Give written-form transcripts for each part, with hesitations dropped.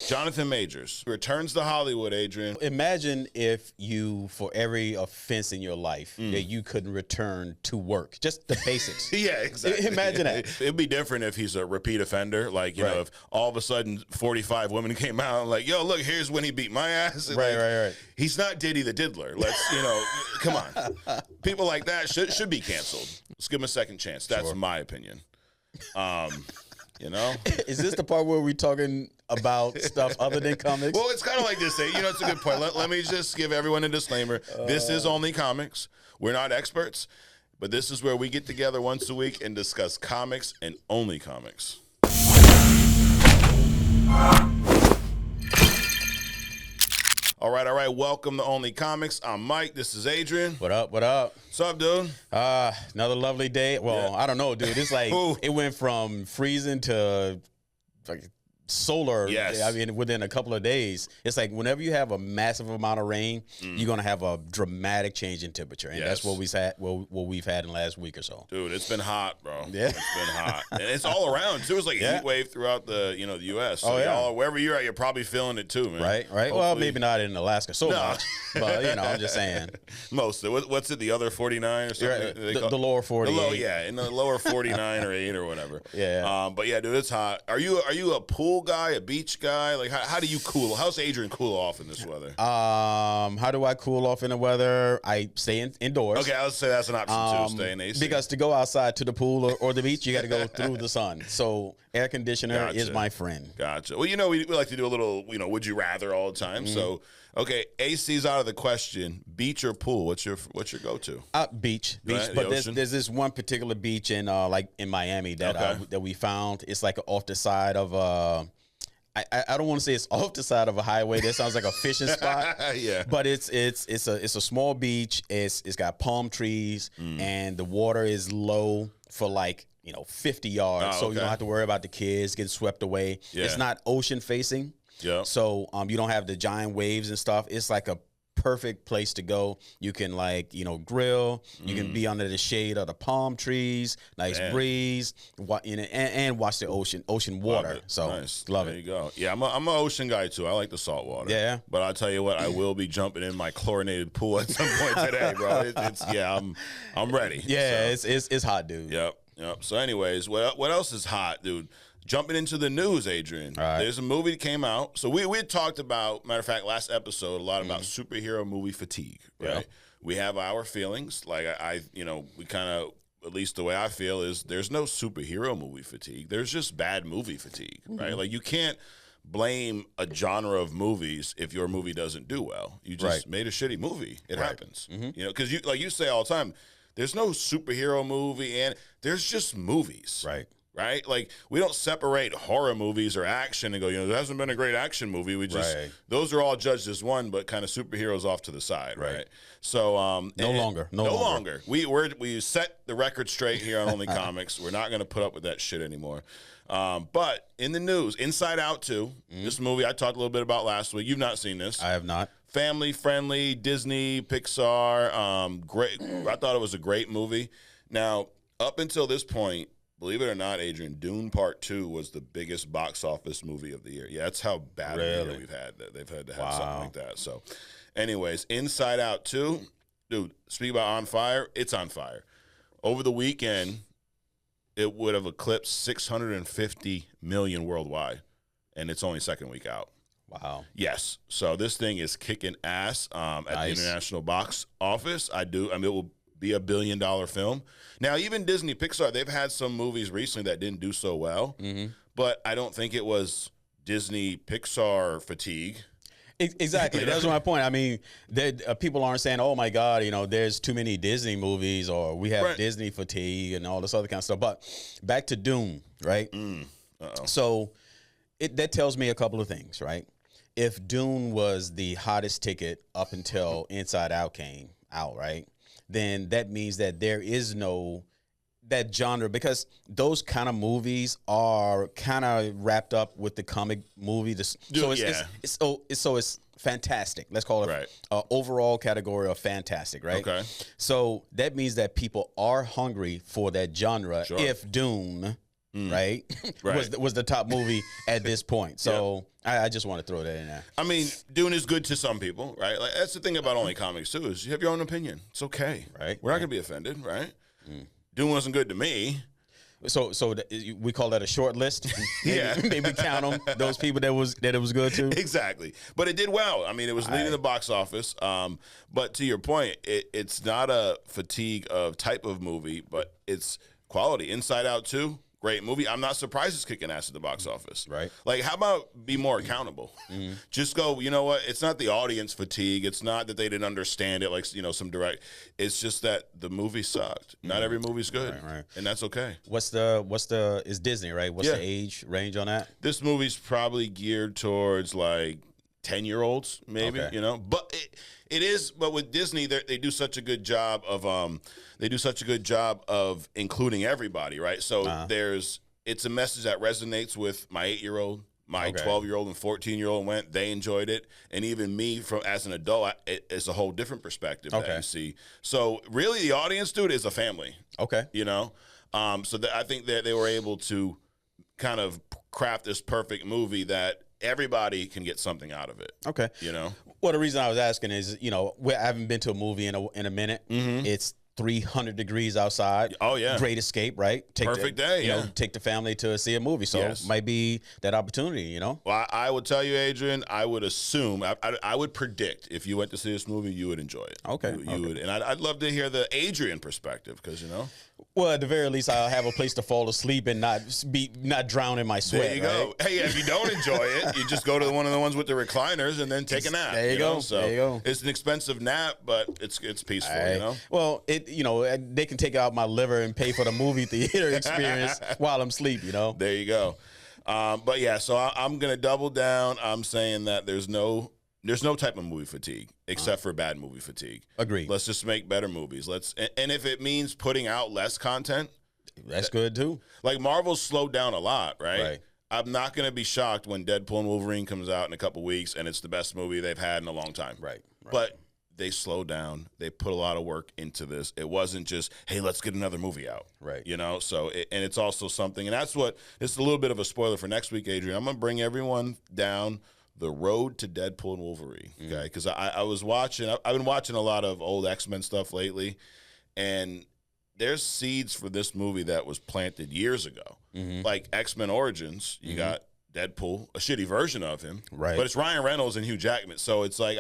Jonathan Majors returns to Hollywood, Adrian. Imagine if you, for every offense in your life, that you couldn't return to work. Just the basics. Yeah, exactly. Imagine that. It'd be different if he's a repeat offender. Like, you know, if all of a sudden 45 women came out and like, yo, look, here's when he beat my ass. And Right. He's not Diddy the Diddler. Let's, come on. People like that should be canceled. Let's give him a second chance. That's my opinion. Is this the part where we're talking about stuff other than comics? Well, it's kind of like this. It's a good point. Let me just give everyone a disclaimer. This is only comics. We're not experts, but this is where we get together once a week and discuss comics and only comics. All right. Welcome to Only Comics. I'm Mike. This is Adrian. What up? What's up, dude? Another lovely day. Well, I don't know, dude. It's like it went from freezing to like solar. Yes. I mean, within a couple of days. It's like whenever you have a massive amount of rain, you're gonna have a dramatic change in temperature, and that's what we've had. What we've had in the last week or so. Dude, it's been hot, bro. Yeah, it's been hot, and it's all around too. It's like a heat wave throughout the the U.S. So y'all, wherever you're at, you're probably feeling it too, man. Right. Hopefully. Well, maybe not in Alaska so much, but I'm just saying. Most of it. What's it? The other 49 or something? The lower 48. In the lower 49 or 8 or whatever. Yeah. But yeah, dude, it's hot. Are you a pool guy, a beach guy? Like, how do you cool? How's Adrian cool off in this weather? How do I cool off in the weather? I stay indoors. Okay, I would say that's an option too. Stay in AC. Because to go outside to the pool or the beach, you got to go through the sun. So air conditioner is my friend. Gotcha. Well, we like to do a little, would you rather all the time. So, okay, AC's out of the question. Beach or pool? What's your go-to? Beach. Right, but there's this one particular beach in in Miami that we found. It's like off the side of I don't want to say it's off the side of a highway. That sounds like a fishing spot. Yeah. But it's a small beach. It's got palm trees and the water is low for 50 yards. So you don't have to worry about the kids getting swept away. Yeah. It's not ocean facing. Yeah. So you don't have the giant waves and stuff. It's like a perfect place to go. You can grill. You can be under the shade of the palm trees. Nice breeze. And watch the ocean water. So nice. Love it. There you go. Yeah, I'm an ocean guy too. I like the salt water. Yeah. But I'll tell you what, I will be jumping in my chlorinated pool at some point today, bro. I'm ready. Yeah, so. It's hot, dude. Yep. So anyways, what else is hot, dude? Jumping into the news, Adrian. All right. There's a movie that came out. So we had talked about, matter of fact, last episode, a lot about superhero movie fatigue, right? Yeah. We have our feelings. Like we kind of, at least the way I feel is there's no superhero movie fatigue. There's just bad movie fatigue, right? Like you can't blame a genre of movies if your movie doesn't do well. You just made a shitty movie. It happens. Because you say all the time, there's no superhero movie and there's just movies. Right? Like, we don't separate horror movies or action and go, there hasn't been a great action movie. We just, those are all judged as one, but kind of superheroes off to the side, right? So, no longer. We set the record straight here on Only Comics. We're not going to put up with that shit anymore. But in the news, Inside Out 2, this movie I talked a little bit about last week. You've not seen this. I have not. Family-friendly, Disney, Pixar, great. I thought it was a great movie. Now, up until this point, believe it or not, Adrian, Dune Part 2 was the biggest box office movie of the year. Yeah, that's how bad of a year we've had. They've had to have something like that. So, anyways, Inside Out 2, dude, speak about on fire, it's on fire. Over the weekend, it would have eclipsed 650 million worldwide, and it's only second week out. Wow. Yes. So this thing is kicking ass at the international box office. It will be $1 billion film. Now, even Disney Pixar, they've had some movies recently that didn't do so well, but I don't think it was Disney Pixar fatigue. Exactly. That's my point. I mean, people aren't saying, oh, my God, there's too many Disney movies or we have Disney fatigue and all this other kind of stuff. But back to Dune, right? So that tells me a couple of things, right? If Dune was the hottest ticket up until Inside Out came out, right? Then that means that there is no that genre, because those kind of movies are kind of wrapped up with the comic movie. It's fantastic. Let's call it overall category of fantastic, right? Okay. So that means that people are hungry for that genre if Dune right? was the top movie at this point. So I just want to throw that in there. I mean, Dune is good to some people, right? Like that's the thing about only comics too, is you have your own opinion. It's okay, right? We're not gonna be offended, right? Dune wasn't good to me. So we call that a short list. Maybe count them. Those people that it was good to. Exactly, but it did well. I mean, it was leading the box office. But to your point, it's not a fatigue of type of movie, but it's quality. Inside Out 2, great movie. I'm not surprised it's kicking ass at the box office. Right. Like, how about be more accountable? Just go, you know what? It's not the audience fatigue. It's not that they didn't understand it, like, you know, some direct. It's just that the movie sucked. Not every movie's good. Right. And that's okay. Is Disney, right? What's the age range on that? This movie's probably geared towards, like, 10-year-olds, maybe, you know? But it is, but with Disney, they do such a good job of including everybody, right? So it's a message that resonates with my 8-year-old, my 12-year-old and 14-year-old they enjoyed it. And even me as an adult, it's a whole different perspective that you see. So really the audience, dude, is a family. Okay. You know? So I think that they were able to kind of craft this perfect movie that everybody can get something out of it. Okay. You know? Well, the reason I was asking is, you know, I haven't been to a movie in a minute. It's 300 degrees outside. Oh, yeah. Great escape, right? Perfect day, you know, take the family to see a movie. So it might be that opportunity, you know? Well, I would tell you, Adrian, I would assume, I would predict if you went to see this movie, you would enjoy it. Okay. You would. And I'd love to hear the Adrian perspective because, you know? Well, at the very least, I'll have a place to fall asleep and not drown in my sweat. There you go. Hey, if you don't enjoy it, you just go to one of the ones with the recliners and then take a nap. There you go. So there you go. It's an expensive nap, but it's peaceful. Right. You know. Well, they can take out my liver and pay for the movie theater experience while I'm asleep. You know. There you go. But yeah, so I'm gonna double down. I'm saying that there's no type of movie fatigue except for bad movie fatigue. Agreed. Let's just make better movies. And if it means putting out less content, that's good too. Like Marvel's slowed down a lot, right? I'm not going to be shocked when Deadpool and Wolverine comes out in a couple weeks and it's the best movie they've had in a long time. Right. But they slowed down. They put a lot of work into this. It wasn't just, hey, let's get another movie out. Right. You know, so, and it's also something, and it's a little bit of a spoiler for next week, Adrian. I'm going to bring everyone down the road to Deadpool and Wolverine, okay? Because I've been watching a lot of old X-Men stuff lately, and there's seeds for this movie that was planted years ago. Like X-Men Origins, you got Deadpool, a shitty version of him, right? But it's Ryan Reynolds and Hugh Jackman, so it's like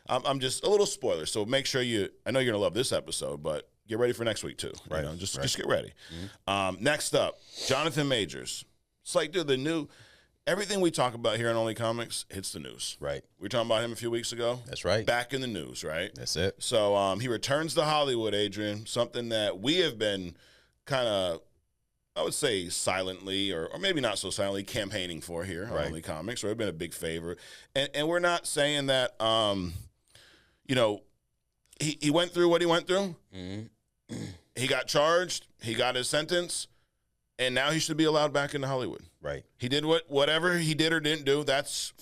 I'm just a little spoiler. So make sure I know you're gonna love this episode, but get ready for next week too. Right? You know, just get ready. Next up, Jonathan Majors. It's like, dude, everything we talk about here in Only Comics hits the news. Right. We were talking about him a few weeks ago. That's right. Back in the news, right? That's it. So he returns to Hollywood, Adrian, something that we have been kind of, I would say silently or maybe not so silently campaigning for here on Only Comics. We've been a big favor. And we're not saying that, you know, he went through what he went through. He got charged. He got his sentence. And now he should be allowed back into Hollywood. Right. He did whatever he did or didn't do. That's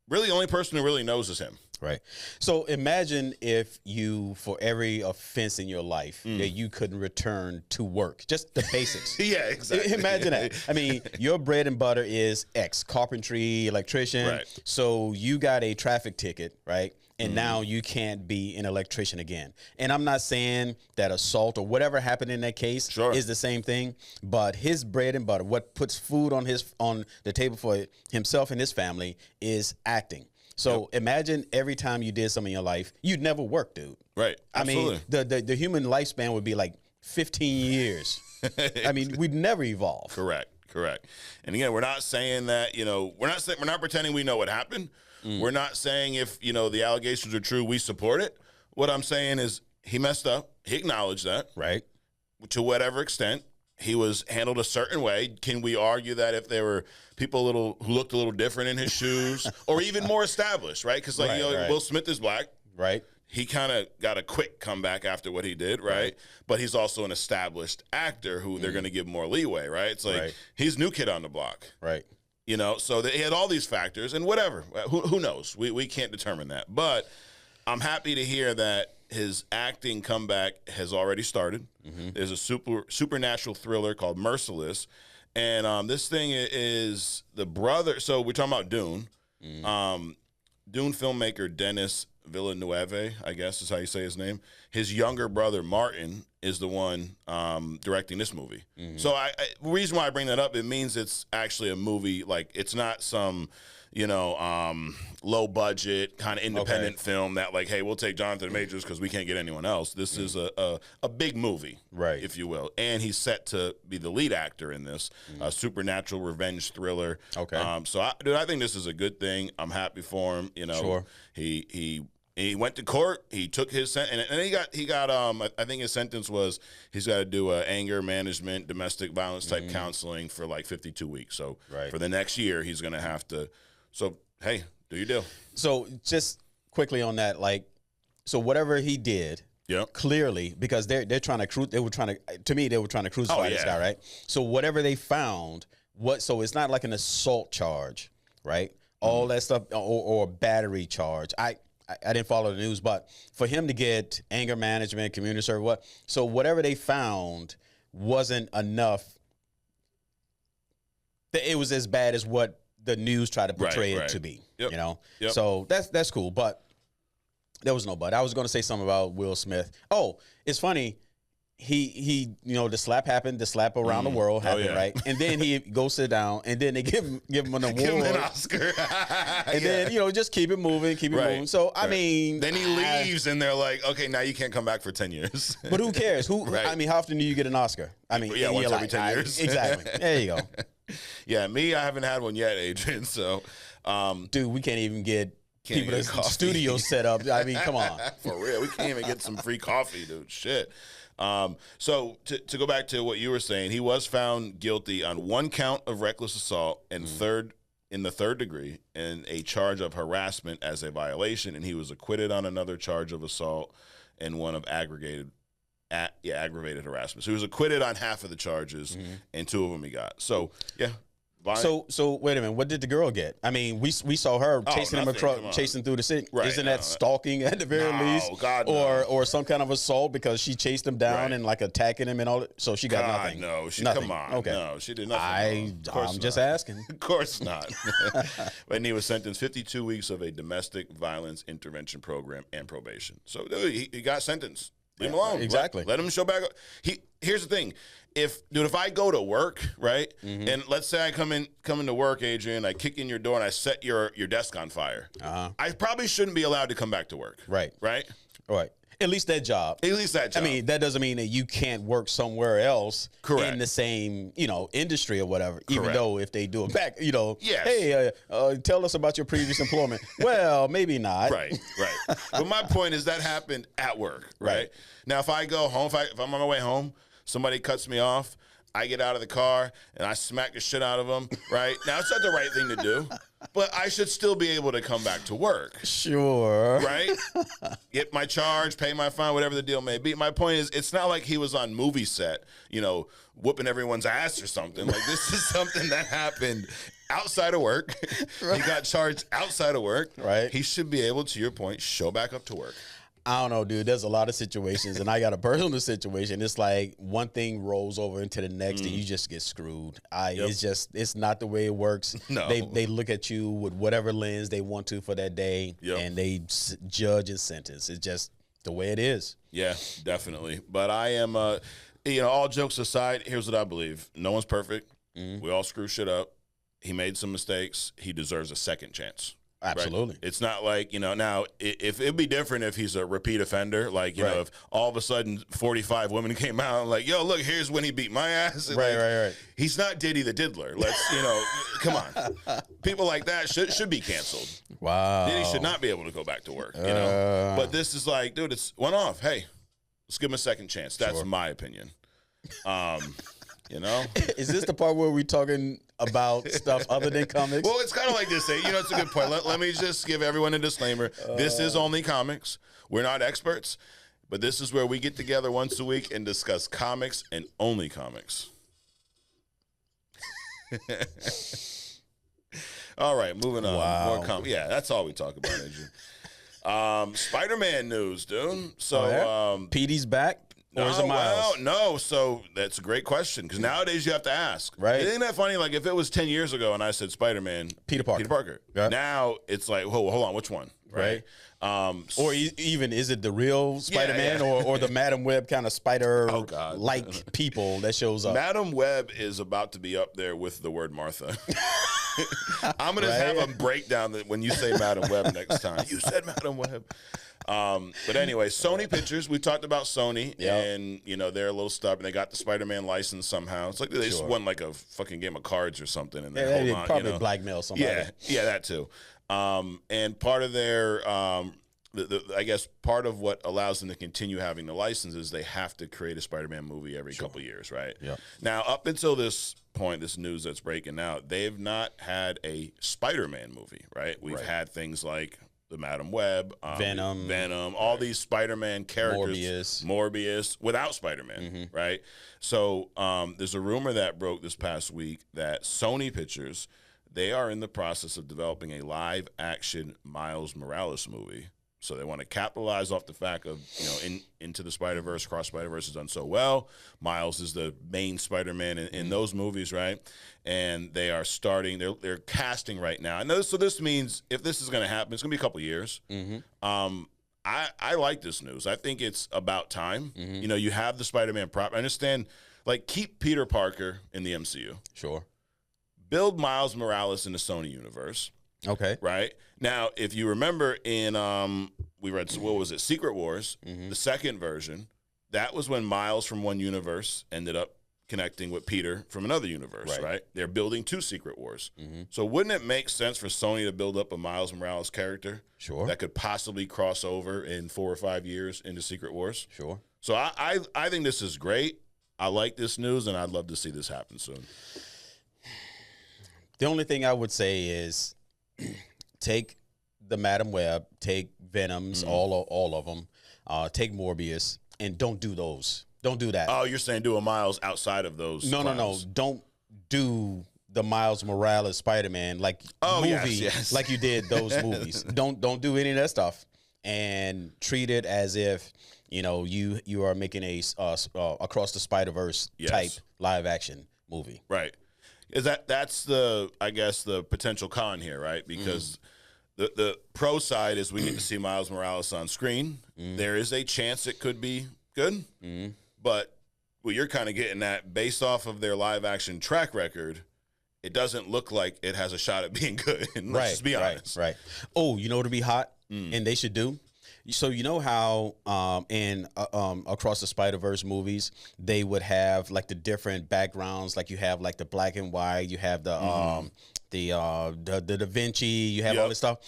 really the only person who really knows is him. Right. So imagine if you, for every offense in your life, that you couldn't return to work. Just the basics. Yeah, exactly. Imagine that. I mean, your bread and butter is X, carpentry, electrician. Right. So you got a traffic ticket, right? And now you can't be an electrician again. And I'm not saying that assault or whatever happened in that case is the same thing, but his bread and butter, what puts food on the table for himself and his family, is acting. So imagine every time you did something in your life, you'd never work, dude. Right. Absolutely. I mean, the human lifespan would be like 15 years. I mean, we'd never evolve. Correct. And again, we're not saying that, you know, we're not pretending we know what happened. We're not saying if, you know, the allegations are true, we support it. What I'm saying is he messed up. He acknowledged that. Right. To whatever extent. He was handled a certain way. Can we argue that if there were people who looked a little different in his shoes or even more established, right? Because Will Smith is black. Right. He kind of got a quick comeback after what he did, right? But he's also an established actor who they're going to give more leeway, right? It's like he's new kid on the block. Right. You know, so he had all these factors and whatever. Who knows? We can't determine that. But I'm happy to hear that his acting comeback has already started. There's a supernatural thriller called Merciless. And this thing is the brother. So we're talking about Dune. Dune filmmaker Denis Villeneuve, I guess is how you say his name. His younger brother Martin is the one directing this movie. So the reason why I bring that up, it means it's actually a movie. Like, it's not some, low budget kind of independent film that, like, hey, we'll take Jonathan Majors because we can't get anyone else. This is a big movie, right, if you will. And he's set to be the lead actor in this supernatural revenge thriller. Okay. So I think this is a good thing. I'm happy for him. Sure. He went to court. He took his sentence, and he got. I think his sentence was he's got to do anger management, domestic violence type counseling for like 52 weeks. So for the next year, he's going to have to. So hey, do your deal. So just quickly on that, like, so whatever he did, clearly, because they were trying to crucify this guy, right? So whatever they found, so it's not like an assault charge, right? All that stuff, or battery charge. I didn't follow the news, but for him to get anger management, community service, so whatever they found wasn't enough. It was as bad as what the news tried to portray it to be, So that's cool, but there was no but. I was going to say something about Will Smith. Oh, it's funny. He the slap happened. The slap around the world happened, right? And then he goes sit down, and then they give him an award, give him an Oscar, and then just keep it moving, moving. So I mean, then he leaves, and they're like, okay, now you can't come back for 10 years. But who cares? I mean, how often do you get an Oscar? I mean, once every 10 years. Exactly. There you go. Yeah, I haven't had one yet, Adrian. So, dude, we can't even get people in the studio set up. I mean, come on, for real, we can't even get some free coffee, dude. Shit. So to go back to what you were saying, he was found guilty on one count of reckless assault and in the third degree, and a charge of harassment as a violation, and he was acquitted on another charge of assault and one of aggravated harassment. So he was acquitted on half of the charges, and 2 of them he got. So yeah. So wait a minute. What did the girl get? I mean, we saw her chasing him across, chasing through the city. Right, Isn't that stalking at the very least? God, or some kind of assault because she chased him down and like attacking him and all that. So she got nothing. No, nothing. Come on. Okay. No, she did nothing. I'm just asking. Of course not. And he was sentenced 52 weeks of a domestic violence intervention program and probation. So he got sentenced. Leave him alone. Exactly. Let him show back up. Here's the thing. If I go to work, right, and let's say I come into work, Adrian, I kick in your door and I set your desk on fire, I probably shouldn't be allowed to come back to work. Right. Right? Right. At least that job. I mean, that doesn't mean that you can't work somewhere else in the same, industry or whatever. Even though if they do it back, hey, tell us about your previous employment. Well, maybe not. Right. But my point is that happened at work. Right. Now, if I go home, if I'm on my way home, somebody cuts me off, I get out of the car and I smack the shit out of them, right? Now, it's not the right thing to do, but I should still be able to come back to work. Sure. Right? Get my charge, pay my fine, whatever the deal may be. My point is, it's not like he was on movie set, whooping everyone's ass or something. Like, this is something that happened outside of work. He got charged outside of work. Right. He should be able, to your point, show back up to work. I don't know, dude. There's a lot of situations, and I got a personal situation. It's like one thing rolls over into the next, and you just get screwed. It's not the way it works. No. They look at you with whatever lens they want to for that day, and they judge and sentence. It's just the way it is. Yeah, definitely. But I am, all jokes aside, here's what I believe. No one's perfect. We all screw shit up. He made some mistakes. He deserves a second chance. Absolutely. Right? It's not like, now if it'd be different if he's a repeat offender, like, if all of a sudden 45 women came out and like, yo, look, here's when he beat my ass. And right. He's not Diddy the Diddler. Let's, come on. People like that should be canceled. Wow. Diddy should not be able to go back to work, But this is like, dude, it's one off. Hey, let's give him a second chance. That's my opinion. Is this the part where we're talking about stuff other than comics? Well, it's kind of like this. It's a good point. Let me just give everyone a disclaimer. This is only comics. We're not experts, but this is where we get together once a week and discuss comics and only comics. All right, moving on. Wow. More that's all we talk about, Adrian. Spider-Man news, dude. So Petey's back. Or is it Miles? Well, no. So that's a great question because nowadays you have to ask. Right. Isn't that funny? Like if it was 10 years ago and I said Spider-Man, Peter Parker. Yeah. Now it's like, hold on, which one? Right. Or even is it the real Spider-Man or the Madam Web kind of spider-like people that shows up? Madam Web is about to be up there with the word Martha. I'm going to have a breakdown that when you say Madam Web next time. You said Madam Web. But anyway, Sony Pictures, we talked about Sony, and, you know, they're a little stubborn. They got the Spider-Man license somehow. It's like they just won like a fucking game of cards or something. And they probably blackmail somebody. Yeah, that too. And part of their, I guess part of what allows them to continue having the license is they have to create a Spider-Man movie every couple years, right? Yeah. Now, up until this point, this news that's breaking out, they've not had a Spider-Man movie, right? We've had things like the Madam Web, Venom, all these Spider-Man characters, Morbius without Spider-Man, right? So there's a rumor that broke this past week that Sony Pictures, they are in the process of developing a live-action Miles Morales movie. So they want to capitalize off the fact of, you know, Into the Spider-Verse, Cross Spider-Verse has done so well. Miles is the main Spider-Man in those movies, right? And they are starting, they're casting right now. And so this means if this is going to happen, it's going to be a couple years. I like this news. I think it's about time. You know, you have the Spider-Man prop. I understand, like, keep Peter Parker in the MCU. Sure. Build Miles Morales in the Sony universe. Okay. Right? Now, if you remember in, we read, what was it, Secret Wars, the second version, that was when Miles from one universe ended up connecting with Peter from another universe, right? They're building two Secret Wars. So wouldn't it make sense for Sony to build up a Miles Morales character that could possibly cross over in 4 or 5 years into Secret Wars? Sure. So I think this is great. I like this news, and I'd love to see this happen soon. The only thing I would say is take the Madam Web, take Venoms, all of them, take Morbius, and don't do those. Don't do that. Oh, you're saying do a Miles outside of those? No. Don't do the Miles Morales Spider-Man like like you did those movies. Don't do any of that stuff, and treat it as if, you know, you are making a Across the Spider-Verse type live action movie. Right. Is that's the, I guess, the potential con here, right? Because the pro side is we get to see Miles Morales on screen. There is a chance it could be good, but what you're kind of getting at, based off of their live action track record, it doesn't look like it has a shot at being good. Let's just be honest. Right. Oh, you know what would be hot, and they should do? So you know how in Across the Spider-Verse movies, they would have like the different backgrounds, like you have like the black and white, you have the Da Vinci, you have all this stuff.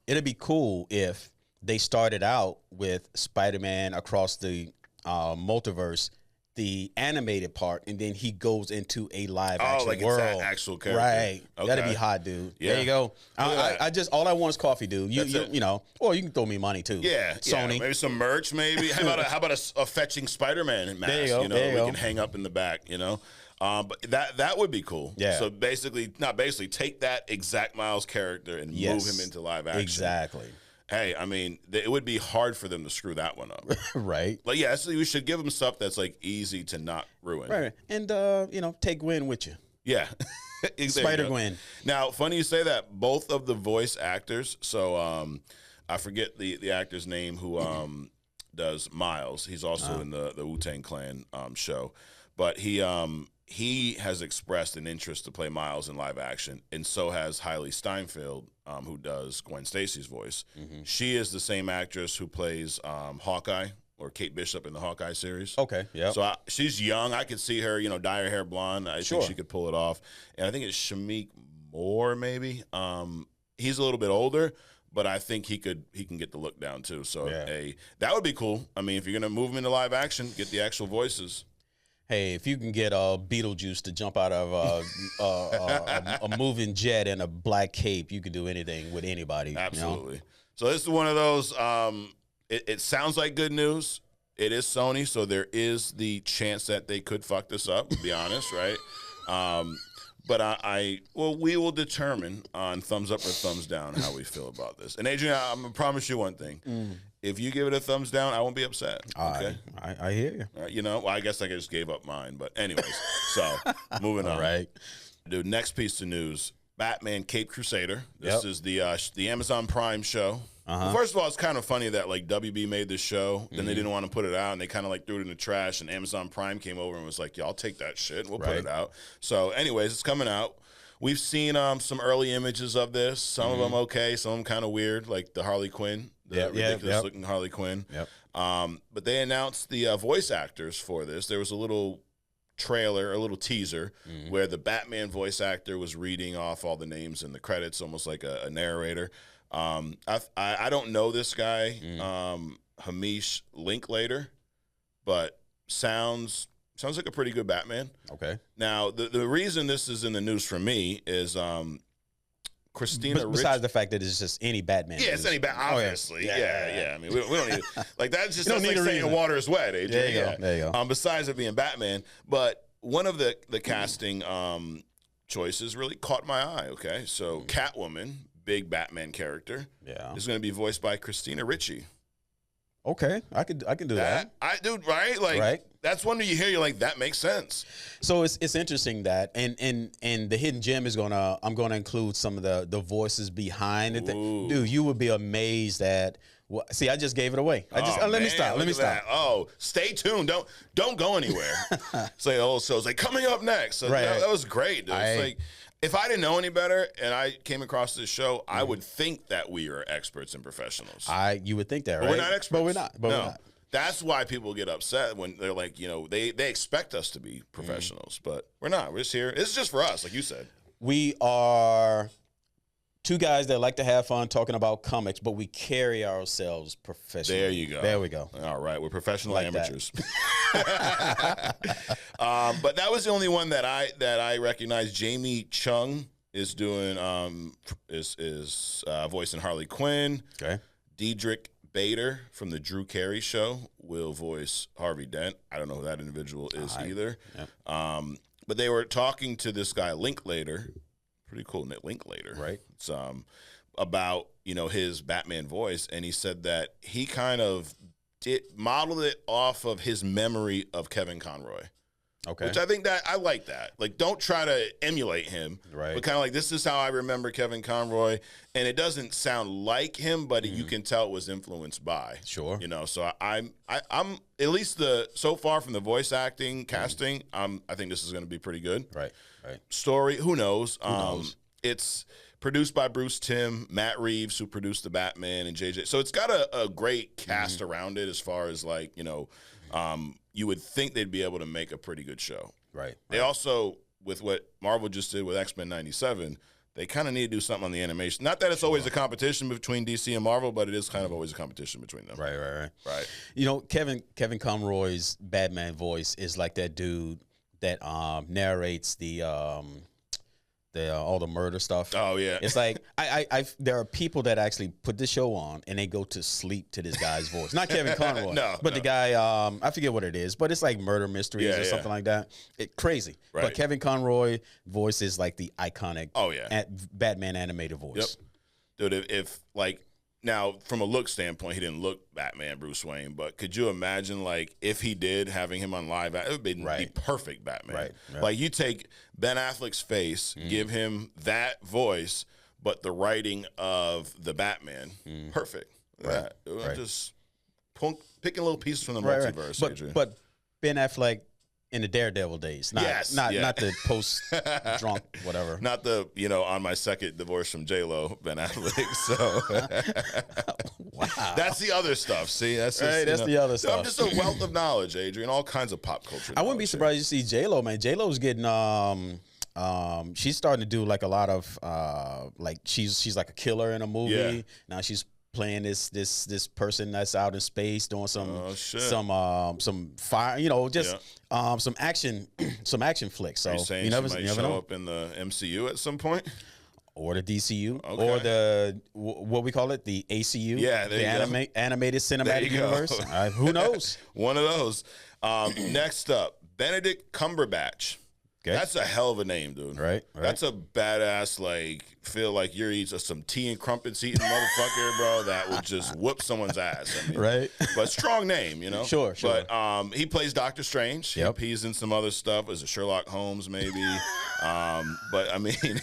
It'd be cool if they started out with Spider-Man Across the Multiverse, the animated part, and then he goes into a live action world. It's that actual character. Right. Okay. That'd be hot, dude. Yeah. There you go. I just, all I want is coffee, dude. You know, or you can throw me money too. Yeah. Sony. Yeah. Maybe some merch, maybe. How about a fetching Spider-Man mask? There you go. You know, we can hang up in the back, you know. But that would be cool. Yeah. So take that exact Miles character and move him into live action. Exactly. Hey, I mean, it would be hard for them to screw that one up. Right. But yeah, so we should give them stuff that's like easy to not ruin. Right. And, you know, take Gwen with you. Yeah. Spider-Gwen. Now, funny you say that. Both of the voice actors, so I forget the actor's name who does Miles. He's also in the Wu-Tang Clan show. But he has expressed an interest to play Miles in live action, and so has Hailey Steinfeld, who does Gwen Stacy's voice. She is the same actress who plays Hawkeye, or Kate Bishop in the Hawkeye series. Okay, yeah. So she's young. I could see her, you know, dye her hair blonde. I think she could pull it off. And I think it's Shameik Moore, maybe. He's a little bit older, but I think he can get the look down too. So that would be cool. I mean, if you're gonna move him into live action, get the actual voices. Hey, if you can get Beetlejuice to jump out of a moving jet in a black cape, you can do anything with anybody. Absolutely. You know? So this is one of those. It sounds like good news. It is Sony, so there is the chance that they could fuck this up. To be honest, right? But we will determine on thumbs up or thumbs down how we feel about this. And Adrian, I'm gonna promise you one thing: if you give it a thumbs down, I won't be upset. Okay, I hear you. You know, well, I guess I just gave up mine. But anyways, so moving on. All right, dude. Next piece of news: Batman Caped Crusader. This is the Amazon Prime show. Well, first of all, it's kind of funny that like WB made this show, then they didn't want to put it out, and they kind of like threw it in the trash, and Amazon Prime came over and was like, "Yeah, I'll take that shit. We'll put it out." So, anyways, it's coming out. We've seen some early images of this. Some of them okay, some of them kind of weird, like the Harley Quinn, the ridiculous looking Harley Quinn. But they announced the voice actors for this. There was a little trailer, a little teaser, where the Batman voice actor was reading off all the names in the credits, almost like a narrator. I don't know this guy, Hamish Linklater, but sounds like a pretty good Batman. Okay. Now, the reason this is in the news for me is Christina Ricci. Besides the fact that it's just any Batman. Yeah, it's any Batman, obviously. Yeah. I mean, we don't need it. Like, that's just like saying water is wet, AJ. There you go. Besides it being Batman. But one of the casting choices really caught my eye, okay? So, Catwoman, big Batman character, is going to be voiced by Christina Ricci. Okay, I can do that. Right? Like, that's one that you hear, you're like, that makes sense. So it's interesting that, and the hidden gem is I'm gonna include some of the voices behind it. Dude, you would be amazed at. See, I just gave it away. Let me stop. Oh, stay tuned. Don't go anywhere. Say the whole show's like coming up next. So that was great, dude. It's like, if I didn't know any better and I came across this show, I would think that we are experts and professionals. You would think that, right? But we're not experts. But we're not. We're not. That's why people get upset when they're like, you know, they expect us to be professionals, but we're not. We're just here. It's just for us, like you said. We are two guys that like to have fun talking about comics, but we carry ourselves professionally. There you go. There we go. All right, we're professional amateurs. But that was the only one that I recognized. Jamie Chung is doing voicing Harley Quinn. Okay. Diedrich Bader from the Drew Carey Show will voice Harvey Dent. I don't know who that individual is either. Yep. But they were talking to this guy Linklater. Pretty cool, Nick Linklater. Right. It's about, you know, his Batman voice, and he said that he kind of modeled it off of his memory of Kevin Conroy. Okay. Which I think that I like that. Like, don't try to emulate him. Right. But kind of like, this is how I remember Kevin Conroy, and it doesn't sound like him, but you can tell it was influenced by. Sure. You know, so I'm at least so far from the voice acting casting, I think this is going to be pretty good. Right. Story, who knows? It's produced by Bruce Timm, Matt Reeves, who produced the Batman, and JJ. So it's got a great cast around it as far as, like, you know, you would think they'd be able to make a pretty good show. Right. They also, with what Marvel just did with X-Men 97, they kind of need to do something on the animation. Not that it's always a competition between DC and Marvel, but it is kind of always a competition between them. Right. You know, Kevin Conroy's Batman voice is like that dude that narrates all the murder stuff. Oh yeah, it's like there are people that actually put the show on and they go to sleep to this guy's voice. Not Kevin Conroy, the guy. I forget what it is, but it's like murder mysteries or something like that. Crazy. Right. But Kevin Conroy voice is like the iconic. Batman animated voice. Yep. Dude, if like. Now, from a look standpoint, he didn't look Batman, Bruce Wayne, but could you imagine, like, if he did, having him on live, it would be the perfect Batman. Right. Like, you take Ben Affleck's face, give him that voice, but the writing of the Batman, perfect. Right. Just picking little pieces from the multiverse. But Ben Affleck in the Daredevil days, not the post drunk whatever, not the on my second divorce from J-Lo, Ben Affleck. So wow, that's the other stuff. See, that's the other stuff. I'm just a wealth of knowledge, Adrian. All kinds of pop culture. I wouldn't be surprised to see J-Lo, man. J-Lo's getting she's starting to do like a lot of like she's like a killer in a movie. Yeah. Now she's playing this person that's out in space doing some fire, some action flicks. So are you saying she might show up in the MCU at some point, or the DCU, or the what we call it, the ACU, the animated cinematic universe. Who knows? One of those. Next up, Benedict Cumberbatch Okay. That's a hell of a name, dude. Right. That's a badass, like, feel like you're eating some tea and crumpets eating motherfucker, bro, that would just whoop someone's ass. I mean, right. But strong name, you know? Sure. But he plays Doctor Strange. Yep. He's in some other stuff as a Sherlock Holmes, maybe. But, I mean,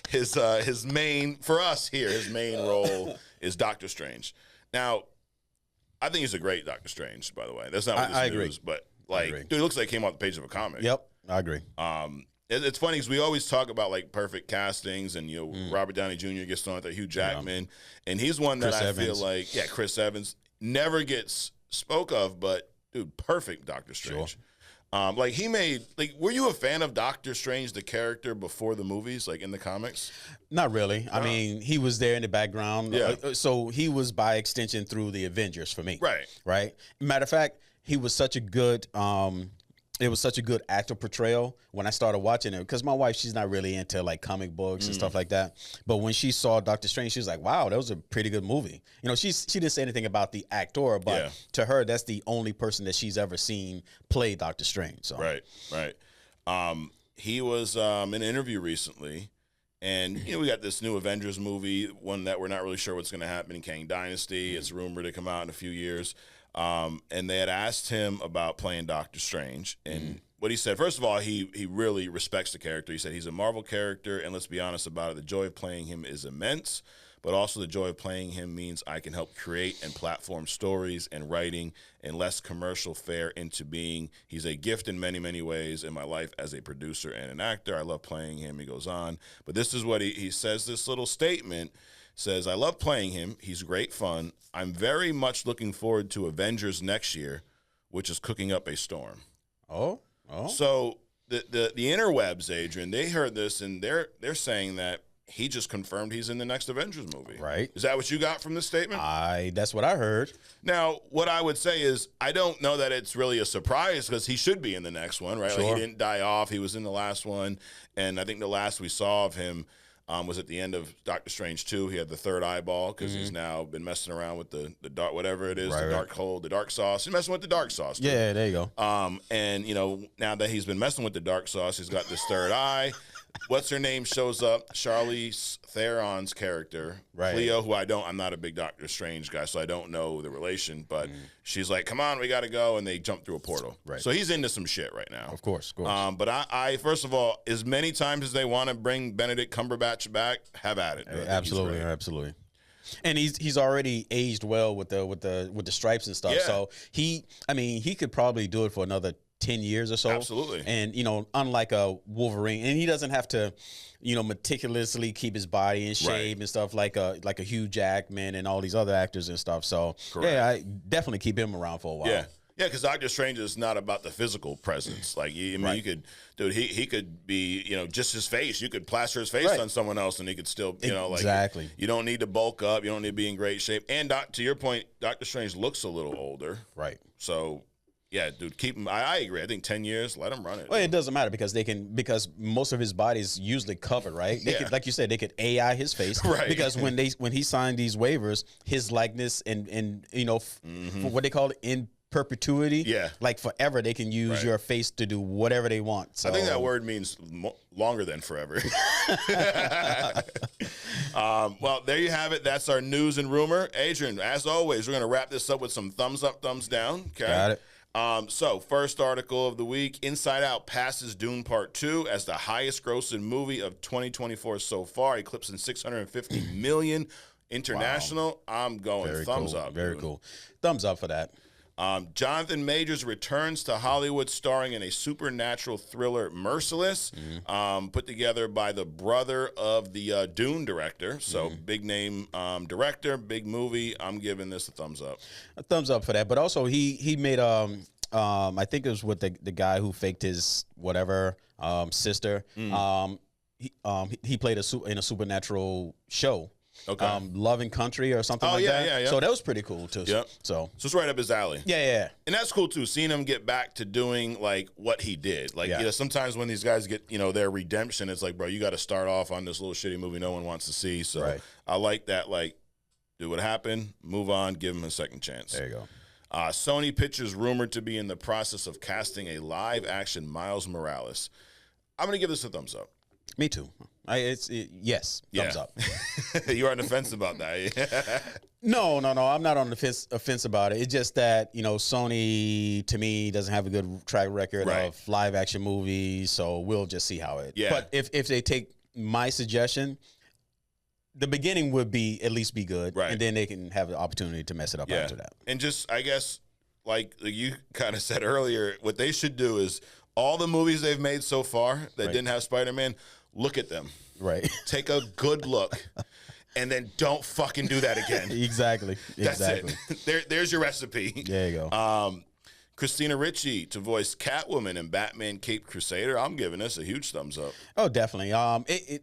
his main, for us here, his main role is Doctor Strange. Now, I think he's a great Doctor Strange, by the way. That's not what this I news, agree. but, like, dude, it looks like it came off the page of a comic. Yep. I agree. It's funny because we always talk about like perfect castings, and Robert Downey Jr. gets thrown at there, Hugh Jackman, and he's one that I feel like Chris Evans never gets spoke of, but dude, perfect Doctor Strange. Sure. Like he made were you a fan of Doctor Strange the character before the movies, like in the comics? Not really. I mean, he was there in the background, so he was by extension through the Avengers for me. Right. Matter of fact, he was such a good. It was such a good actor portrayal when I started watching it, because my wife, she's not really into like comic books and stuff like that. But when she saw Doctor Strange, she was like, "Wow, that was a pretty good movie." You know, she didn't say anything about the actor, but to her, that's the only person that she's ever seen play Doctor Strange. So. Right. He was in an interview recently, and we got this new Avengers movie, one that we're not really sure what's going to happen in Kang Dynasty. It's rumored to come out in a few years. And they had asked him about playing Doctor Strange, and what he said, first of all, he really respects the character. He said he's a Marvel character, and let's be honest about it, the joy of playing him is immense, but also the joy of playing him means I can help create and platform stories and writing and less commercial fare into being. He's a gift in many, many ways in my life as a producer and an actor. I love playing him. He goes on, but this is what he says, this little statement. Says, I love playing him. He's great fun. I'm very much looking forward to Avengers next year, which is cooking up a storm. Oh. So the interwebs, Adrian, they heard this, and they're saying that he just confirmed he's in the next Avengers movie. Right. Is that what you got from this statement? That's what I heard. Now, what I would say is I don't know that it's really a surprise, because he should be in the next one, right? Sure. Like, he didn't die off. He was in the last one, and I think the last we saw of him was at the end of Doctor Strange 2. He had the third eyeball because he's now been messing around with the dark, whatever it is, the dark hole, the dark sauce. He's messing with the dark sauce, too. Yeah, there you go. And, now that he's been messing with the dark sauce, he's got this third eye. What's her name shows up? Charlize Theron's character, Cleo, who I'm not a big Doctor Strange guy, so I don't know the relation, but she's like, come on, we got to go, and they jump through a portal. Right. So he's into some shit right now. Of course. But I first of all, as many times as they want to bring Benedict Cumberbatch back, have at it. Absolutely. And he's already aged well with the stripes and stuff. Yeah. So he could probably do it for another 10 years or so. Absolutely. And, unlike a Wolverine, and he doesn't have to, meticulously keep his body in shape and stuff like a Hugh Jackman and all these other actors and stuff. So, I definitely keep him around for a while. Yeah. Yeah, because Doctor Strange is not about the physical presence. Like, you could, dude, he could be, just his face. You could plaster his face on someone else, and he could still, exactly. You don't need to bulk up. You don't need to be in great shape. And to your point, Doctor Strange looks a little older. Right. So, yeah, dude, keep him. I agree. I think 10 years, let him run it. Well, it doesn't matter because most of his body is usually covered, right? They could, like you said, they could AI his face, right? Because when he signed these waivers, his likeness and for what they call it, in perpetuity, like forever, they can use your face to do whatever they want. So. I think that word means longer than forever. Well, there you have it. That's our news and rumor. Adrian, as always, we're going to wrap this up with some thumbs up, thumbs down. Okay? Got it. So, first article of the week, Inside Out passes Dune Part 2 as the highest grossing movie of 2024 so far, eclipsing $650 million international. Wow. I'm going thumbs up. Very cool. Thumbs up for that. Jonathan Majors returns to Hollywood starring in a supernatural thriller, Merciless, put together by the brother of the Dune director. So big name director, big movie. I'm giving this a thumbs up. A thumbs up for that. But also he made I think it was with the guy who faked his whatever sister. He played in a supernatural show. Okay. Love and Country or something like that. Yeah. So that was pretty cool too. Yep. So it's right up his alley. Yeah. And that's cool too. Seeing him get back to doing like what he did. Like sometimes when these guys get their redemption, it's like, bro, you got to start off on this little shitty movie no one wants to see. So I like that. Like, do what happened, move on, give him a second chance. There you go. Sony Pictures rumored to be in the process of casting a live-action Miles Morales. I'm going to give this a thumbs up. Me too. Yes, thumbs up. You are on the fence about that. No. I'm not on the fence about it. It's just that, Sony, to me, doesn't have a good track record of live action movies. So we'll just see how it. Yeah. But if they take my suggestion, the beginning would at least be good. Right. And then they can have the opportunity to mess it up after that. And just, I guess, like you kind of said earlier, what they should do is all the movies they've made so far that didn't have Spider-Man, look at them. Right. Take a good look. And then don't fucking do that again. Exactly. That's it. There's your recipe. There you go. Christina Ricci to voice Catwoman in Batman Caped Crusader. I'm giving this a huge thumbs up. Oh, definitely.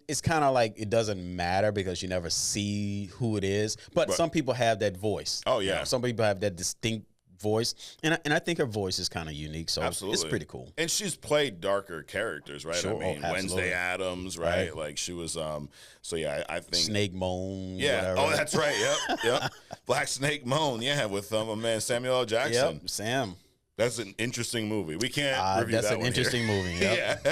It's kind of like it doesn't matter because you never see who it is. But some people have that voice. Oh, yeah. Some people have that distinct voice, and I think her voice is kind of unique, so it's pretty cool. And she's played darker characters, right? Sure. I mean, Wednesday Addams, right? Like she was so yeah, I think Snake Moan. Yeah. Whatever. Oh, that's right. Yep. Black Snake Moan, with my man Samuel L. Jackson. Yep, Sam. That's an interesting movie. We can't review that's that an one interesting here. movie. Yep.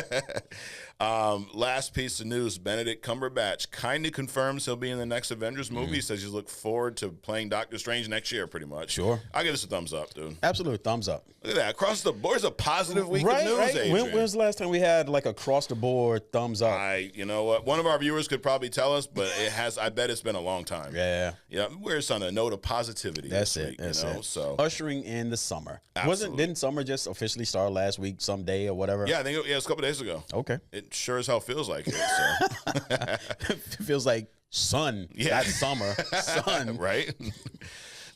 Yeah. Last piece of news, Benedict Cumberbatch kind of confirms he'll be in the next Avengers movie. He says he's looking forward to playing Doctor Strange next year, pretty much. Sure. I'll give this a thumbs up, dude. Absolutely, thumbs up. Look at that. Across the board, it's a positive week of news, right. Adrian. When's the last time we had like across the board thumbs up? You know what? One of our viewers could probably tell us, but I bet it's been a long time. Yeah. Yeah, we're just on a note of positivity. That's this it. week, That's it. So ushering in the summer. Absolutely. Didn't summer just officially start last week, someday or whatever? yeah, I think it was a couple days ago. Okay. It sure as hell feels like it. So. It feels like sun. Yeah. Not summer. Sun. Right?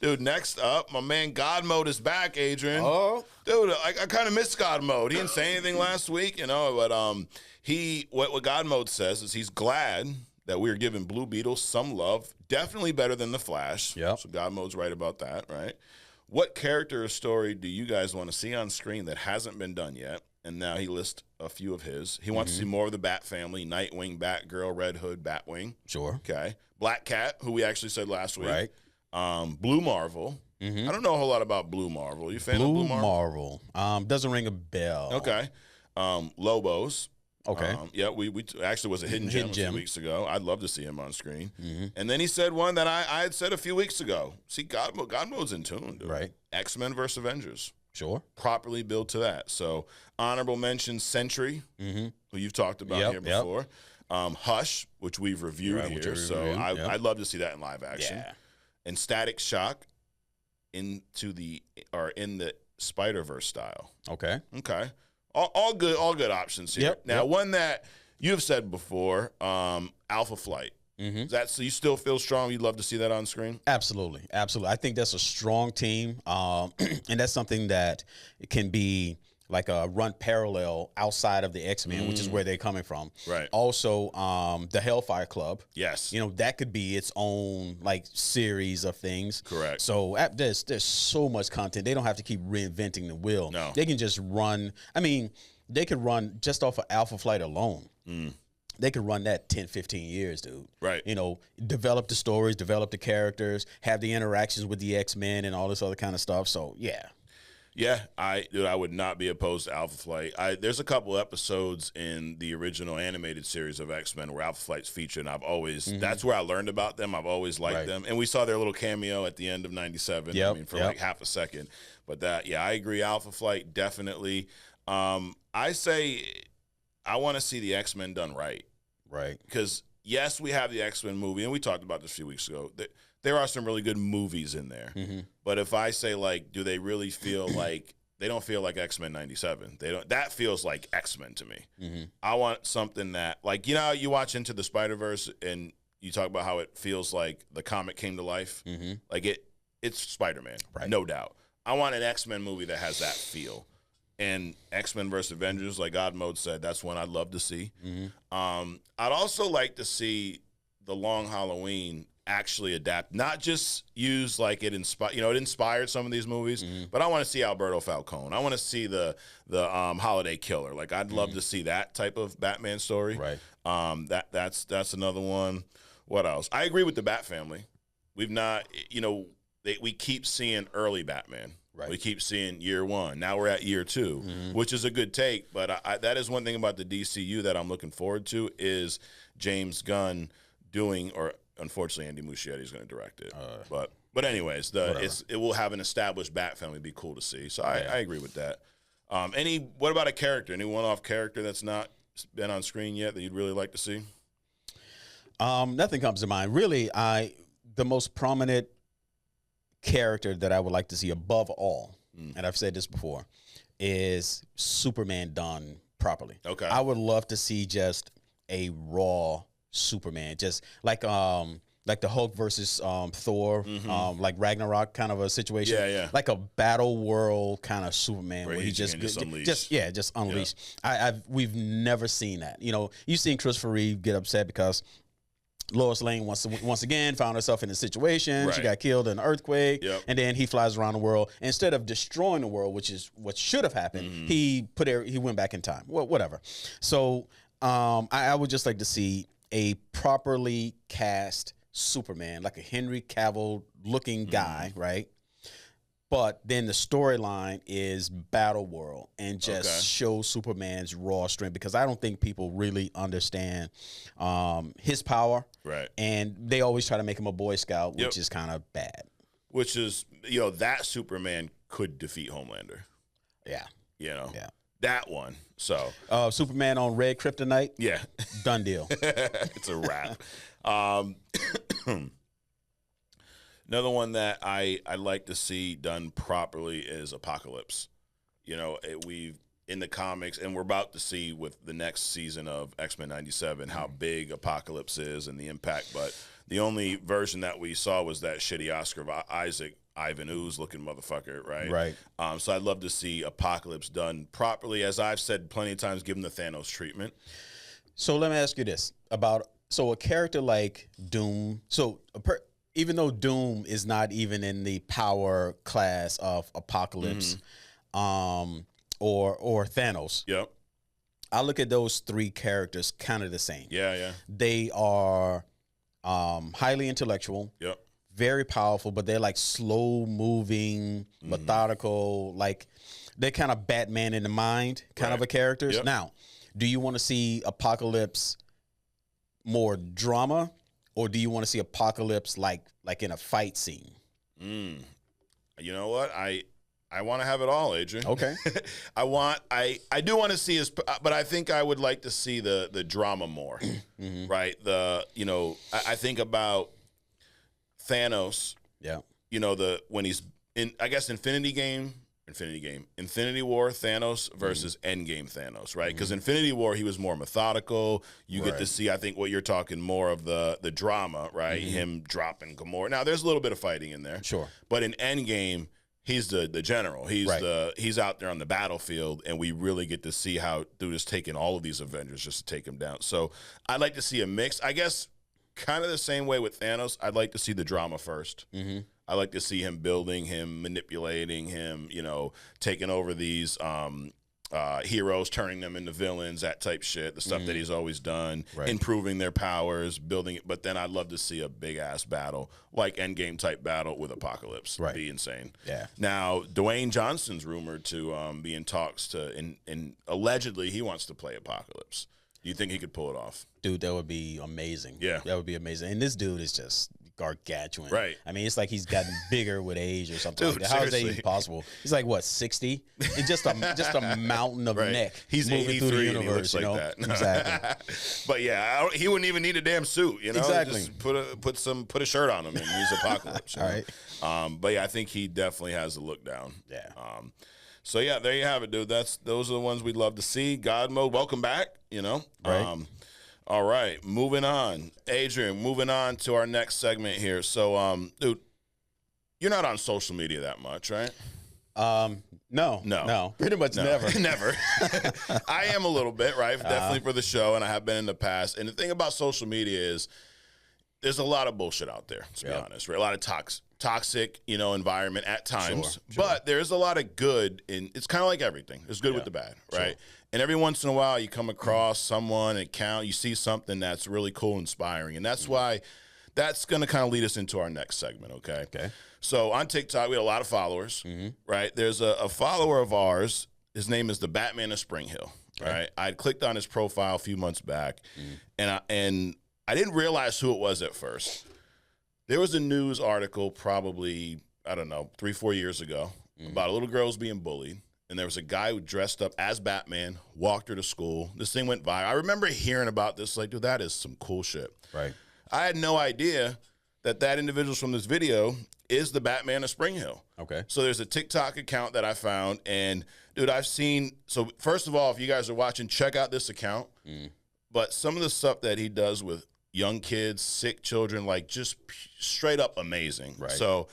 Dude, next up, my man Godmode is back, Adrian. Oh. Dude, I kind of missed Godmode. He didn't say anything last week, but what Godmode says is he's glad that we're giving Blue Beetle some love. Definitely better than The Flash. Yeah. So Godmode's right about that, right? What character or story do you guys want to see on screen that hasn't been done yet? And now he lists a few of his. He wants to see more of the Bat family, Nightwing, Batgirl, Red Hood, Batwing. Sure. Okay. Black Cat, who we actually said last week. Right. Blue Marvel. I don't know a whole lot about Blue Marvel. You a fan of Blue Marvel? Doesn't ring a bell. Okay. Lobos. Okay. Yeah, we actually was a hidden gem a few weeks ago. I'd love to see him on screen. And then he said one that I had said a few weeks ago. See, Godmode's in tune, dude. Right. X-Men versus Avengers. Sure. Properly built to that. So honorable mention Sentry, who you've talked about here before. Hush, which we've reviewed here. I'd love to see that in live action. Yeah. And Static Shock in the Spider-Verse style. Okay. Okay. All good options here. Now, one that you've said before, Alpha Flight. So you still feel strong? You'd love to see that on screen? Absolutely. I think that's a strong team. And that's something that can be like a run parallel outside of the X-Men, which is where they're coming from. Right. Also, the Hellfire Club. Yes. That could be its own like series of things. Correct. So there's so much content. They don't have to keep reinventing the wheel. No. They can just run. I mean, they could run just off of Alpha Flight alone. They could run that 10, 15 years, dude. Right. Develop the stories, develop the characters, have the interactions with the X-Men and all this other kind of stuff. So, yeah. Yeah, I would not be opposed to Alpha Flight. There's a couple episodes in the original animated series of X-Men where Alpha Flight's featured, and I've always that's where I learned about them. I've always liked them. And we saw their little cameo at the end of 97, for like half a second. But I agree, Alpha Flight, definitely. I say I want to see the X-Men done right. Right. Because, yes, we have the X-Men movie, and we talked about this a few weeks ago. There are some really good movies in there. But if I say, like, do they really feel like – they don't feel like X-Men 97. That feels like X-Men to me. I want something that – like, you watch Into the Spider-Verse and you talk about how it feels like the comic came to life. Like, it's Spider-Man, no doubt. I want an X-Men movie that has that feel. And X-Men versus Avengers, like Godmode said, that's one I'd love to see. I'd also like to see The Long Halloween actually adapt, not just use like it inspired. It inspired some of these movies, but I want to see Alberto Falcone. I want to see the Holiday Killer. Like I'd love to see that type of Batman story. Right. That's another one. What else? I agree with the Bat family. We've not, we keep seeing early Batman. We keep seeing year 1. Now we're at year 2, which is a good take. But that is one thing about the DCU that I'm looking forward to is James Gunn doing, or unfortunately Andy Muschietti is going to direct it. But anyways, it will have an established Bat family. It'd be cool to see. So I agree with that. What about a character? Any one-off character that's not been on screen yet that you'd really like to see? Nothing comes to mind. Really, the most prominent character that I would like to see above all, and I've said this before, is Superman done properly. Okay. I would love to see just a raw Superman, just like the Hulk versus Thor, like Ragnarok kind of a situation. Yeah. Like a battle world kind of Superman where he just unleash. Yeah. We've never seen that. You know, you've seen Christopher Reeve get upset because Lois Lane once again found herself in a situation. Right. She got killed in an earthquake, and then he flies around the world. Instead of destroying the world, which is what should have happened, he went back in time. Well, whatever. So I would just like to see a properly cast Superman, like a Henry Cavill looking guy, right? But then the storyline is Battle World and just show Superman's raw strength, because I don't think people really understand his power. Right. And they always try to make him a Boy Scout, which is kind of bad. Which is, that Superman could defeat Homelander. Yeah. That one. So Superman on red kryptonite. Yeah. Done deal. It's a wrap. Another one that I like to see done properly is Apocalypse. We've in the comics, and we're about to see with the next season of X-Men 97 how big Apocalypse is and the impact. But the only version that we saw was that shitty Oscar Isaac Ivan Ooze looking motherfucker, right? Right. So I'd love to see Apocalypse done properly. As I've said plenty of times, give him the Thanos treatment. So let me ask you this about a character like Doom. Even though Doom is not even in the power class of Apocalypse, or Thanos. Yep. I look at those 3 characters kind of the same. Yeah. They are highly intellectual. Yep. Very powerful, but they're like slow moving, methodical, like they're kind of Batman in the mind kind of a characters. Yep. Now, do you want to see Apocalypse more drama, or do you want to see Apocalypse like in a fight scene? You know what? I want to have it all, Adrian. Okay. I do want to see his, but I think I would like to see the drama more. Right? I think about Thanos. Yeah. When he's in, I guess, Infinity War Thanos versus Endgame Thanos, right? Because Infinity War, he was more methodical. You get to see, I think, what you're talking more of the drama, right? Him dropping Gamora. Now, there's a little bit of fighting in there. Sure. But in Endgame, he's the general. He's out there on the battlefield, and we really get to see how dude is taking all of these Avengers just to take him down. So I'd like to see a mix. I guess kind of the same way with Thanos, I'd like to see the drama first. I like to see him building, him manipulating, him, taking over these heroes, turning them into villains, that type shit, the stuff that he's always done, improving their powers, building it. But then I'd love to see a big-ass battle, like Endgame type battle with Apocalypse. Right. Be insane. Yeah. Now, Dwayne Johnson's rumored to be in talks and allegedly he wants to play Apocalypse. Do you think he could pull it off? Dude, that would be amazing. Yeah. That would be amazing. And this dude is just gargantuan. Right. I mean, it's like he's gotten bigger with age or something. Dude, like that. How is that even possible? He's like, what, 60? And just a mountain of neck. He's moving through the universe, and he looks like that. Exactly. But yeah, he wouldn't even need a damn suit, Exactly. Just put a shirt on him and he's Apocalypse. All right. But yeah, I think he definitely has the look down. Yeah. So yeah, there you have it, dude. Those are the ones we'd love to see. Godmode, welcome back. Right. All right, moving on. Adrian, moving on to our next segment here. So, dude, you're not on social media that much, right? No. Pretty much never. Never. I am a little bit, right? Definitely for the show, and I have been in the past. And the thing about social media is there's a lot of bullshit out there, to be honest, right? A lot of toxic, environment at times. Sure. But there's a lot of good it's kind of like everything. There's good with the bad, right? Sure. And every once in a while you come across someone, you see something that's really cool, inspiring. And that's that's going to kind of lead us into our next segment, okay? Okay. So on TikTok, we have a lot of followers, right? There's a follower of ours. His name is the Batman of Spring Hill, right? I clicked on his profile a few months back, and I didn't realize who it was at first. There was a news article probably, I don't know, 3-4 years ago about a little girl who's being bullied. And there was a guy who dressed up as Batman, walked her to school. This thing went viral. I remember hearing about this, like, dude, that is some cool shit. Right. I had no idea that individual from this video is the Batman of Spring Hill. Okay. So there's a TikTok account that I found. And, dude, I've seen, so first of all, if you guys are watching, check out this account. But some of the stuff that he does with young kids, sick children, like just straight up amazing. Right. So,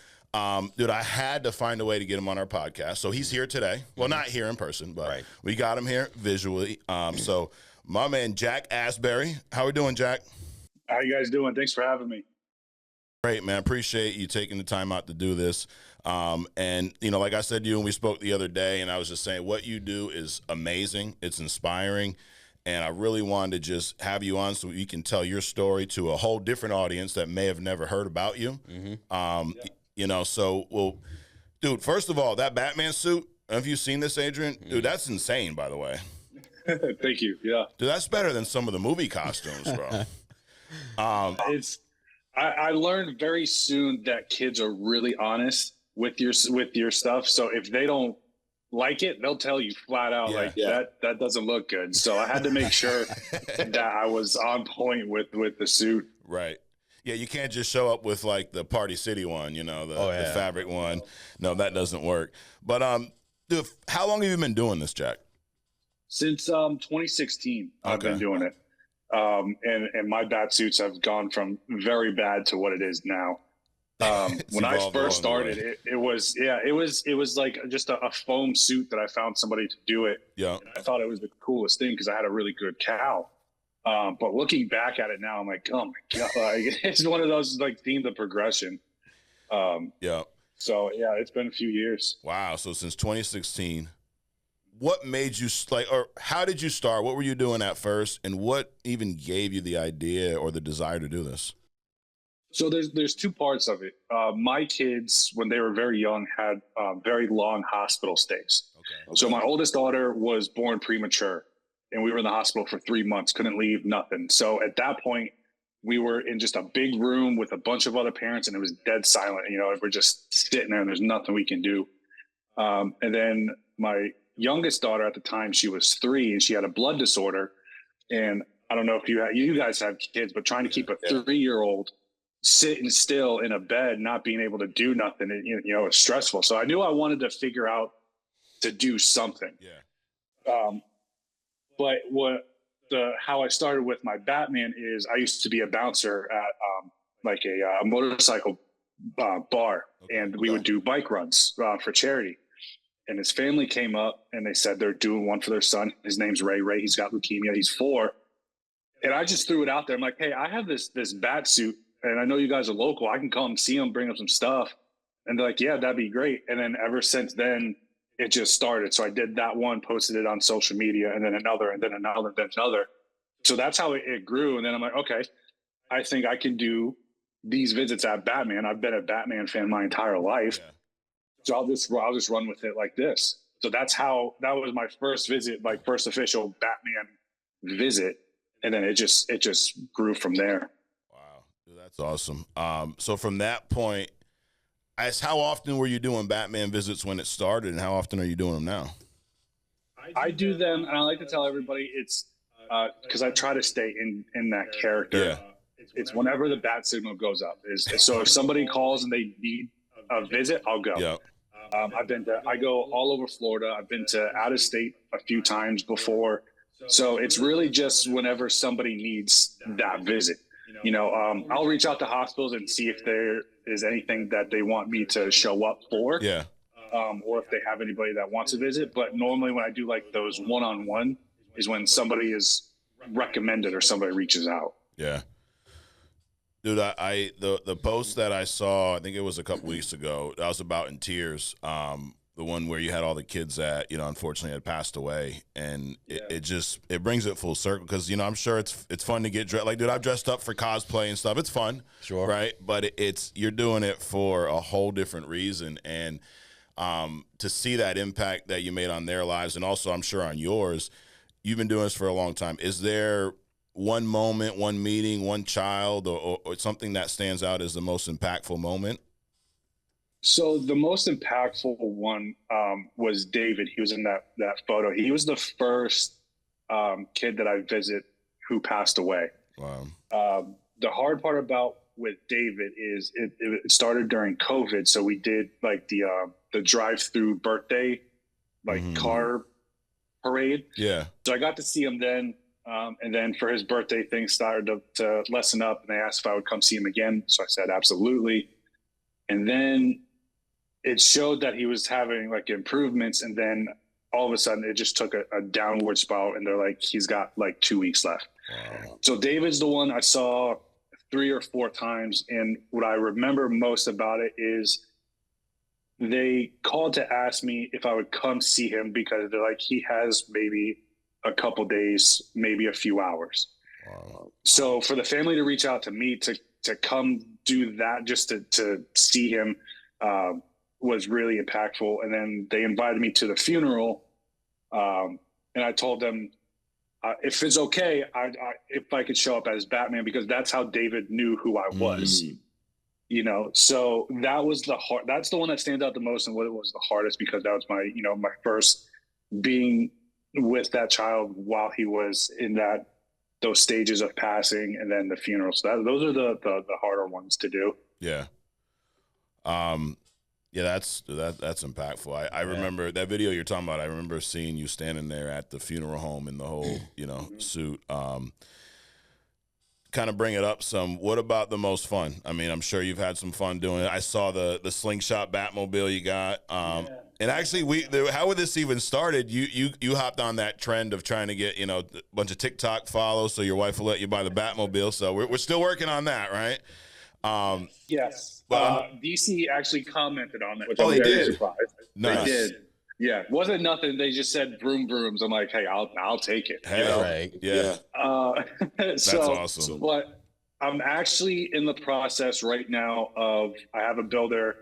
dude, I had to find a way to get him on our podcast. So he's here today. Well, not here in person, but we got him here visually. So my man, Jack Asbury. How we doing, Jack? How you guys doing? Thanks for having me. Great, man. Appreciate you taking the time out to do this. And, you know, like I said to you when we spoke the other day, and I was just saying what you do is amazing. It's inspiring. And I really wanted to just have you on so you can tell your story to a whole different audience that may have never heard about you. You know, so, well, dude, first of all, that Batman suit, have you seen this, Adrian? Dude, that's insane, by the way. Thank you. Yeah. Dude, that's better than some of the movie costumes, bro. I learned very soon that kids are really honest with your stuff. So if they don't like it, they'll tell you flat out, that doesn't look good. So I had to make sure that I was on point with the suit. Right. Yeah, you can't just show up with like the Party City one, you know, the fabric one. No, that doesn't work. But dude, how long have you been doing this, Jack? Since 2016, I've been doing it. And my bat suits have gone from very bad to what it is now. When I first started, it was like just a foam suit that I found somebody to do it. Yeah. And I thought it was the coolest thing because I had a really good cowl. But looking back at it now, I'm like, oh my God, it's one of those like themed of progression. Yeah. So yeah, it's been a few years. Wow. So since 2016, what made you like, or how did you start? What were you doing at first, and what even gave you the idea or the desire to do this? So there's two parts of it. My kids, when they were very young, had very long hospital stays. Okay. So my oldest daughter was born premature, and we were in the hospital for 3 months, couldn't leave, nothing. So at that point, we were in just a big room with a bunch of other parents, and it was dead silent. You know, we're just sitting there, and there's nothing we can do. And then my youngest daughter at the time, she was 3, and she had a blood disorder. And I don't know if you guys have kids, but trying to keep a 3-year-old sitting still in a bed, not being able to do nothing, it's stressful. So I knew I wanted to figure out to do something. Yeah. But how I started with my Batman is I used to be a bouncer at like a motorcycle bar, and we would do bike runs for charity. And his family came up and they said they're doing one for their son. His name's Ray. He's got leukemia. He's 4. And I just threw it out there. I'm like, hey, I have this bat suit, and I know you guys are local. I can come and see him, bring him some stuff. And they're like, yeah, that'd be great. And then ever since then, it just started. So I did that one, posted it on social media, and then another, and then another, then another. So that's how it grew. And then I'm like, okay, I think I can do these visits at Batman. I've been a Batman fan my entire life. Yeah. So I'll just run with it like this. So that was my first visit, like first official Batman visit. And then it just grew from there. Wow. Dude, that's awesome. So from that point, how often were you doing Batman visits when it started, and how often are you doing them now? I do them, and I like to tell everybody it's because I try to stay in that character. Yeah. It's whenever the bat signal goes up. So if somebody calls and they need a visit, I'll go. Yeah. I go all over Florida. I've been to out of state a few times before. So it's really just whenever somebody needs that visit. I'll reach out to hospitals and see if there is anything that they want me to show up for. Yeah. Or if they have anybody that wants a visit. But normally when I do like those one-on-one is when somebody is recommended or somebody reaches out. Yeah. Dude, the post that I saw, I think it was a couple weeks ago, I was about in tears the one where you had all the kids that, you know, unfortunately had passed away, and it brings it full circle, because, you know, I'm sure it's fun to get dressed. Like, dude, I've dressed up for cosplay and stuff. It's fun, sure, right? But it's you're doing it for a whole different reason, and to see that impact that you made on their lives, and also I'm sure on yours. You've been doing this for a long time. Is there one moment, one meeting, one child, or something that stands out as the most impactful moment? So the most impactful one was David. He was in that photo. He was the first kid that I visit who passed away. Wow. The hard part about with David is it started during COVID. So we did like the drive-through birthday, car parade. Yeah. So I got to see him then. And then for his birthday, things started to lessen up, and they asked if I would come see him again. So I said, absolutely. And then it showed that he was having like improvements. And then all of a sudden it just took a downward spiral, and they're like, he's got like 2 weeks left. Wow. So David's the one I saw 3 or 4 times. And what I remember most about it is they called to ask me if I would come see him, because they're like, he has maybe a couple days, maybe a few hours. Wow. So for the family to reach out to me to come do that, just to see him, was really impactful. And then they invited me to the funeral. And I told them, if it's okay, if I could show up as Batman, because that's how David knew who I was. You know, so that was that's the one that stands out the most, and what it was the hardest, because that was my first being with that child while he was in those stages of passing, and then the funeral. So those are the harder ones to do. Yeah. Yeah, that's impactful. I remember that video you're talking about. I remember seeing you standing there at the funeral home in the whole, suit. Kind of bring it up some. What about the most fun? I mean, I'm sure you've had some fun doing it. I saw the slingshot Batmobile you got. And actually, how would this even started? You hopped on that trend of trying to get a bunch of TikTok follows, so your wife will let you buy the Batmobile. So we're still working on that, right? Yes. DC actually commented on that, which I'm very surprised. Nice. They did. Yeah, wasn't nothing. They just said vroom vrooms. I'm like, hey, I'll take it. Hey, right. Yeah. That's awesome. But I'm actually in the process right now of, I have a builder,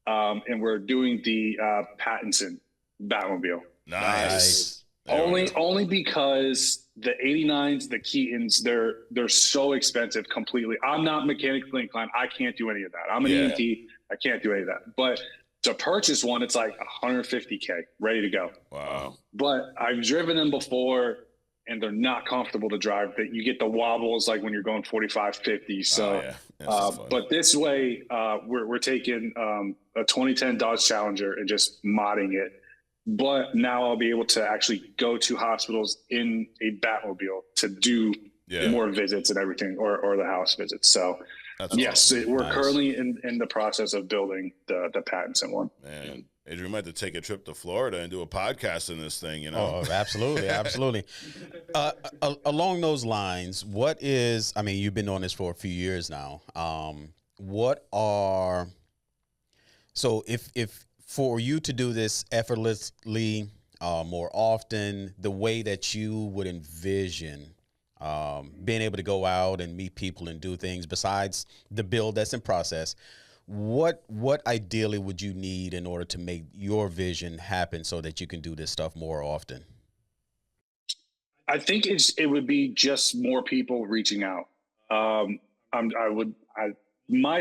and we're doing the Pattinson Batmobile. Nice. Only because the 89s, the Keatons, they're so expensive completely. I'm not mechanically inclined. I can't do any of that. I'm an EMT. I can't do any of that. But to purchase one, it's like $150K, ready to go. Wow. But I've driven them before, and they're not comfortable to drive. That you get the wobbles like when you're going 45, 50. So, but this way, we're taking a 2010 Dodge Challenger and just modding it. But now I'll be able to actually go to hospitals in a Batmobile to do more visits and everything, or the house visits. So yes, awesome. We're currently in the process of building the Pattinson one. Man, Adrian, we might have to take a trip to Florida and do a podcast in this thing, Oh, absolutely, absolutely. Along those lines, you've been doing this for a few years now. So if for you to do this effortlessly, more often, the way that you would envision being able to go out and meet people and do things besides the build that's in process, what ideally would you need in order to make your vision happen so that you can do this stuff more often? I think it would be just more people reaching out. My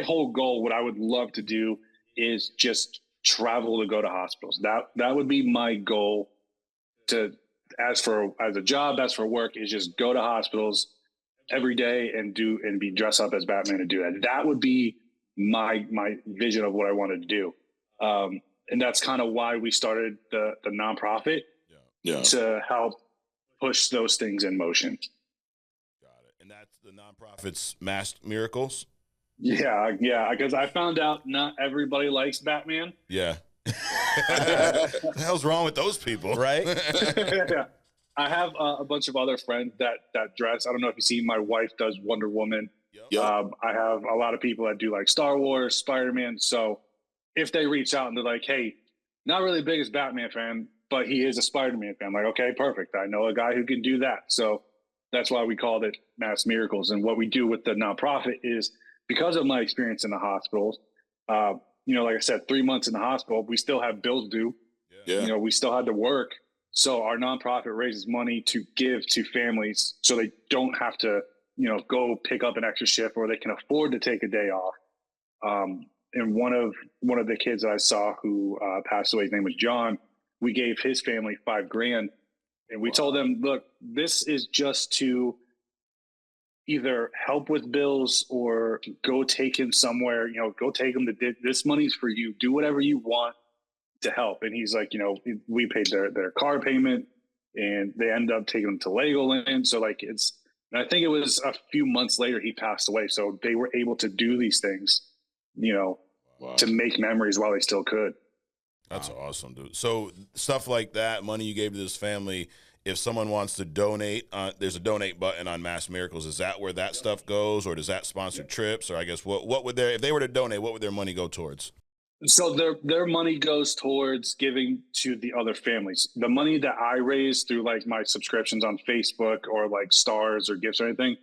whole goal, what I would love to do is just travel to go to hospitals. That would be my goal as a job, as for work, is just go to hospitals every day and be dressed up as Batman and do that. That would be my vision of what I wanted to do. And that's kind of why we started the nonprofit to help push those things in motion. Got it. And that's the nonprofit's Masked Miracles? Yeah, because I found out not everybody likes Batman. Yeah. What the hell's wrong with those people? Right? Yeah. I have a bunch of other friends that dress. I don't know if you see, my wife does Wonder Woman. Yep. I have a lot of people that do like Star Wars, Spider-Man. So if they reach out and they're like, hey, not really the biggest Batman fan, but he is a Spider-Man fan. I'm like, okay, perfect. I know a guy who can do that. So that's why we called it Mass Miracles. And what we do with the nonprofit is, because of my experience in the hospitals, like I said, 3 months in the hospital, we still have bills due. Yeah. We still had to work. So our nonprofit raises money to give to families so they don't have to, go pick up an extra shift, or they can afford to take a day off. And one of the kids that I saw who passed away, his name was John. We gave his family $5,000, and we told them, look, this is just to either help with bills or go take him somewhere, go take him to this money's for you. Do whatever you want to help. And he's like, we paid their car payment, and they end up taking him to Legoland. So and I think it was a few months later he passed away. So they were able to do these things, to make memories while they still could. That's awesome, dude. So stuff like that, money you gave to this family, if someone wants to donate, there's a donate button on Mass Miracles. Is that where that stuff goes, or does that sponsor trips? Or I guess what would if they were to donate, what would their money go towards? So their money goes towards giving to the other families. The money that I raise through my subscriptions on Facebook or stars or gifts or anything,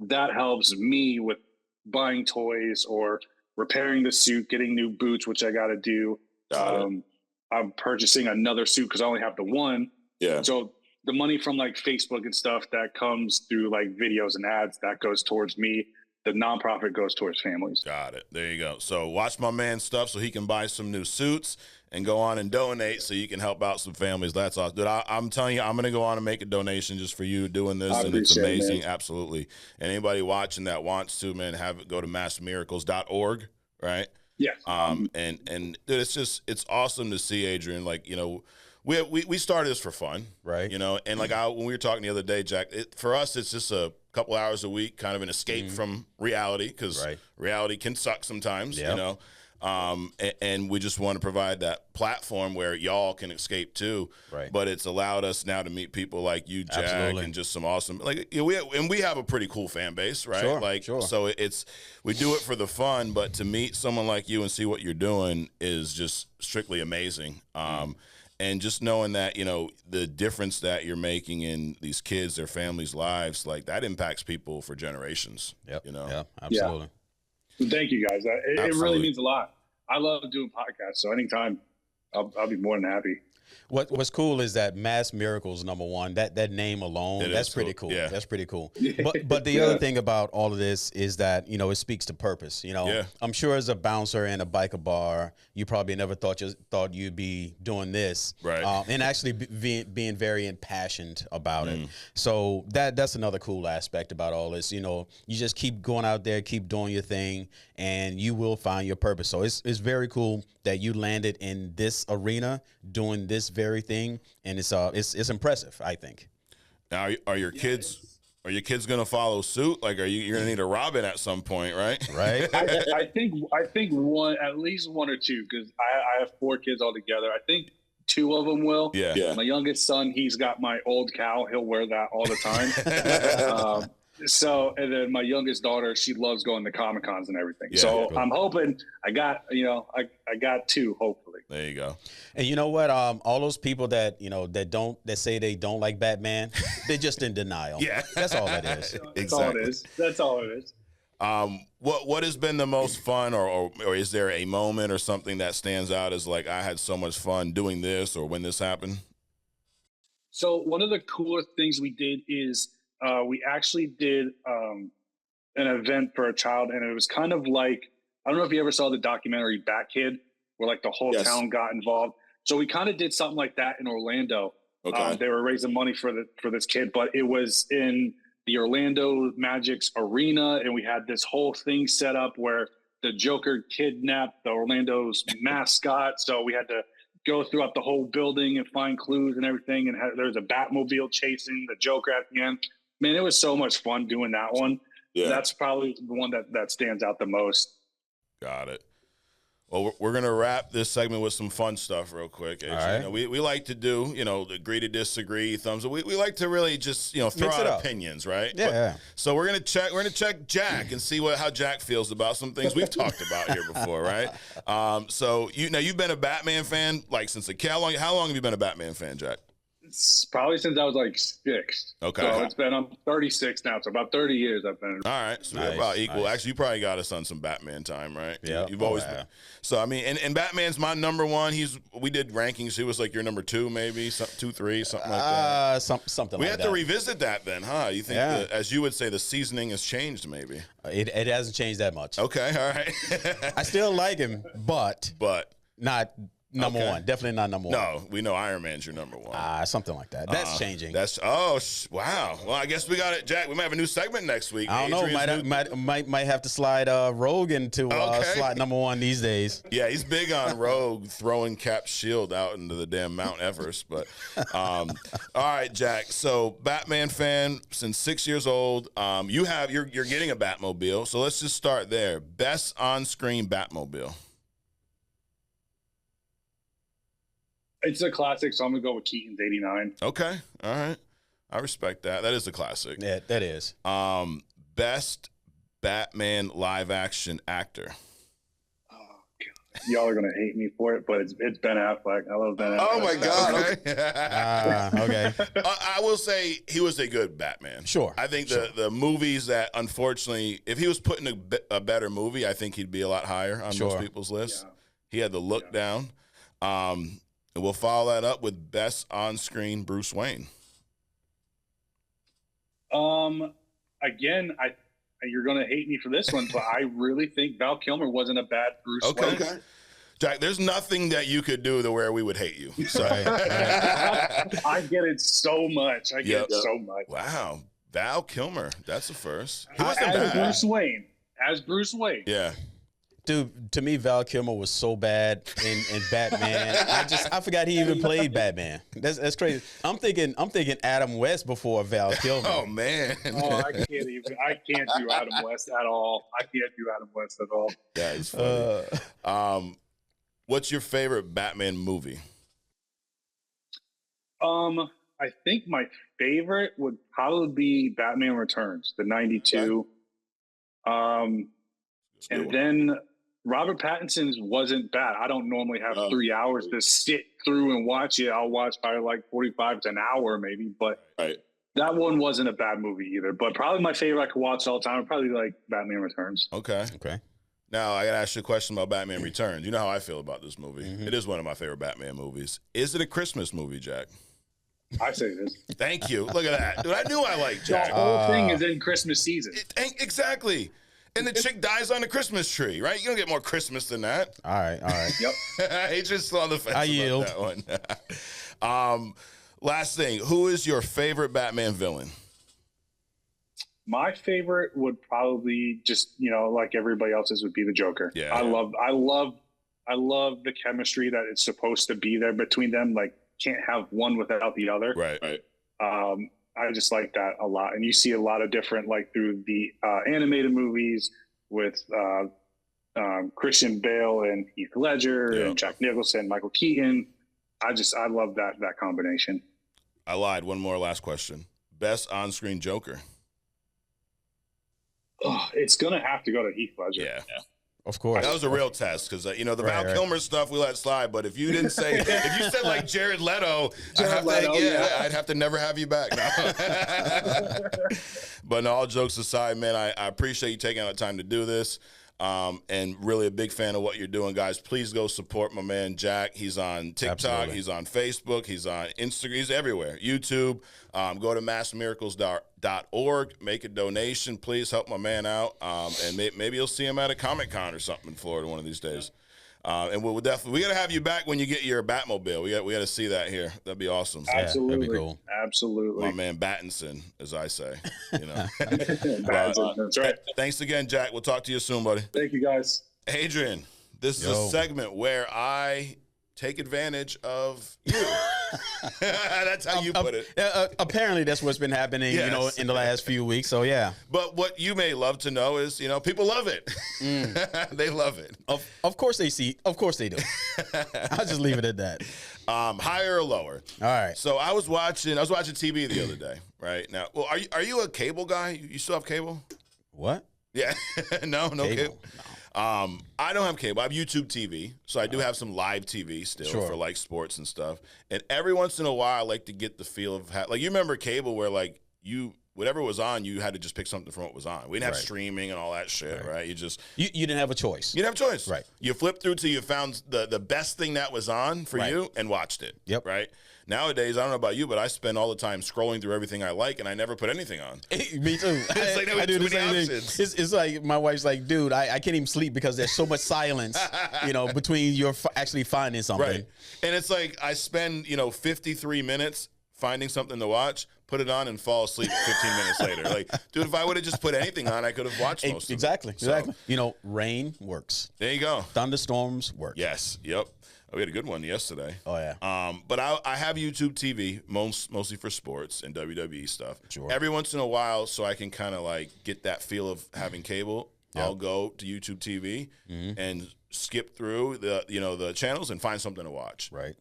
that helps me with buying toys or repairing the suit, getting new boots, which I got to do. I'm purchasing another suit because I only have the one. Yeah. So the money from Facebook and stuff that comes through videos and ads, that goes towards me. The nonprofit goes towards families. Got it. There you go. So watch my man's stuff so he can buy some new suits and go on and donate so you can help out some families. That's awesome. Dude, I'm telling you, I'm going to go on and make a donation just for you doing this, and it's amazing. Absolutely. And anybody watching that wants to, man, have it go to massmiracles.org, right? Yeah. And dude, it's awesome to see, Adrian, we started this for fun, right? And when we were talking the other day, Jack, for us, it's just a couple hours a week, kind of an escape from reality, because reality can suck sometimes, and we just want to provide that platform where y'all can escape too. Right. But it's allowed us now to meet people like you, Jack, and just some awesome, we have a pretty cool fan base, right? Sure. So we do it for the fun, but to meet someone like you and see what you're doing is just strictly amazing. And just knowing that, the difference that you're making in these kids, their families' lives, that impacts people for generations. Yep. Yeah, absolutely. Yeah. Thank you, guys. It really means a lot. I love doing podcasts, so anytime I'll be more than happy. What's cool is that Mass Miracles, number one, that name alone, that's pretty cool. Yeah. That's pretty cool. But the other thing about all of this is that, it speaks to purpose. I'm sure as a bouncer in a biker bar, you probably never thought you'd be doing this. Right. And actually being very impassioned about it. So that's another cool aspect about all this. You just keep going out there, keep doing your thing, and you will find your purpose. So it's very cool that you landed in this arena doing this very thing, and it's impressive, I think. Now, are your kids gonna follow suit? You're gonna need a Robin at some point, right? Right. I think at least one or two, because I have 4 kids altogether. I think 2 of them will. Yeah. My youngest son, he's got my old cow. He'll wear that all the time. And then my youngest daughter, she loves going to Comic-Cons and everything. Yeah, so cool. I'm hoping I got 2, hopefully. There you go. And you know what? All those people that that say they don't like Batman, they're just in denial. Yeah. That's all that is. Exactly. That's all it is. What has been the most fun, or is there a moment or something that stands out as I had so much fun doing this, or when this happened? So one of the coolest things we did is we actually did an event for a child, and it was kind of I don't know if you ever saw the documentary Bat Kid, where the whole town got involved. So we kind of did something like that in Orlando. Okay. They were raising money for this kid, but it was in the Orlando Magic's arena, and we had this whole thing set up where the Joker kidnapped the Orlando's mascot. So we had to go throughout the whole building and find clues and everything. And there was a Batmobile chasing the Joker at the end. Man, it was so much fun doing that one. Yeah. That's probably the one that stands out the most. Got it. Well, we're going to wrap this segment with some fun stuff real quick. All right. You know, we like to do, agree to disagree, thumbs up. We like to really just, throw Mix it out up. opinions, right? Yeah. So we're going to check Jack and see how Jack feels about some things we've talked about here before, right? So you've been a Batman fan like since a kid. How long have you been a Batman fan, Jack? It's probably since I was like 6. Okay. So I'm 36 now, so about 30 years I've been. All right, so we're about equal. Actually, you probably got us on some Batman time, right? Yeah. You've always been. So I mean, and Batman's my number one. We did rankings. He was like your number 2, maybe 2, 3, something like that. Something. We like have that. to revisit that then, huh? You think, as you would say, the seasoning has changed, maybe? It hasn't changed that much. Okay, all right. I still like him, but not number one. Definitely not number one. No, we know Iron Man's your number 1. Something like that. That's changing. Wow. Well, I guess we got it, Jack. We might have a new segment next week. I don't know. Might have to slide Rogue into slot number 1 these days. Yeah, he's big on Rogue throwing Cap's shield out into the damn Mount Everest. But all right, Jack. So Batman fan since 6 years old. You're getting a Batmobile. So let's just start there. Best on-screen Batmobile. It's a classic, so I'm gonna go with Keaton's '89. Okay, all right, I respect that. That is a classic. Yeah, that is. Best Batman live action actor. Oh God, y'all are gonna hate me for it, but it's Ben Affleck. I love Ben Affleck. Oh my God. Okay. I will say he was a good Batman. Sure. I think the movies that unfortunately, if he was put in a better movie, I think he'd be a lot higher on most people's lists. Yeah. He had the look down. And we'll follow that up with best on-screen Bruce Wayne. Again, you're gonna hate me for this one, but I really think Val Kilmer wasn't a bad Bruce Wayne. Okay. Jack, there's nothing that you could do to where we would hate you. So I get it so much. Wow, Val Kilmer, that's a first. As Bruce Wayne. Yeah. Dude, to me, Val Kilmer was so bad in Batman. I forgot he even played Batman. That's crazy. I'm thinking Adam West before Val Kilmer. Oh man. I can't do Adam West at all. That is funny. What's your favorite Batman movie? I think my favorite would probably be Batman Returns, the '92. And then Robert Pattinson's wasn't bad. I don't normally have 3 hours to sit through and watch it. I'll watch probably like 45 to an hour maybe, but that one wasn't a bad movie either. But probably my favorite I could watch all the time would probably like Batman Returns. Okay. Now, I got to ask you a question about Batman Returns. You know how I feel about this movie. Mm-hmm. It is one of my favorite Batman movies. Is it a Christmas movie, Jack? I say it is. Thank you. Look at that. Dude, I knew I liked Jack. The whole thing is in Christmas season. Exactly. And the chick dies on the Christmas tree, right? You don't get more Christmas than that. All right. Yep. He just on the fence I about yield. that one. Last thing, who is your favorite Batman villain? My favorite would probably just, like everybody else's, would be the Joker. Yeah. I love the chemistry that it's supposed to be there between them. Like, can't have one without the other. Right. I just like that a lot. And you see a lot of different, like through the animated movies with Christian Bale and Heath Ledger and Jack Nicholson, Michael Keaton. I love that combination. I lied. One more last question. Best on-screen Joker. Oh, it's going to have to go to Heath Ledger. Yeah. Of course. That was a real test because, the Val Kilmer stuff we let slide. But if you didn't say, if you said like Jared Leto, I'd have to never have you back. No. But all jokes aside, man, I appreciate you taking out time to do this. And really a big fan of what you're doing, guys. Please go support my man Jack. He's on TikTok. Absolutely. He's on Facebook. He's on Instagram. He's everywhere. YouTube. Go to massmiracles.org. Make a donation. Please help my man out. And maybe you'll see him at a Comic-Con or something in Florida one of these days. And we got to have you back when you get your Batmobile. We got to see that here. That'd be awesome. Absolutely. That'd be cool. Absolutely. My man Battinson, as I say. That's right. Thanks again, Jack. We'll talk to you soon, buddy. Thank you, guys. Adrian, this is a segment where I take advantage of you. That's how you put it. Apparently, that's what's been happening, Yes. in the last few weeks. So, yeah. But what you may love to know is, people love it. They love it. Of course they see. Of course they do. I'll just leave it at that. Higher or lower? All right. So I was watching TV the other day. Right now, well, are you a cable guy? You still have cable? What? Yeah, no cable. No. I don't have cable. I have YouTube TV, so I do have some live TV still Sure. for like sports and stuff. And every once in a while, I like to get the feel of you remember cable where whatever was on, you had to just pick something from what was on. We didn't have Right. streaming and all that shit, right? You You didn't have a choice. didn't have a choice. Right. You flipped through till you found the best thing that was on for Right. you and watched it. Yep. Right. Nowadays, I don't know about you, but I spend all the time scrolling through everything I like, and I never put anything on. Me too. It's like I do the too many same thing. options. It's like my wife's like, dude, I can't even sleep because there's so much silence, between your actually finding something. Right. And it's like I spend, 53 minutes finding something to watch, put it on, and fall asleep 15 minutes later. Like, dude, if I would have just put anything on, I could have watched most of it. Exactly. So, Exactly. Rain works. there you go. Thunderstorms work. Yes. Yep. We had a good one yesterday. Oh, yeah. But I have YouTube TV mostly for sports and WWE stuff. Sure. Every once in a while, so I can kind of get that feel of having cable. Yep. I'll go to YouTube TV and skip through the channels and find something to watch. Right.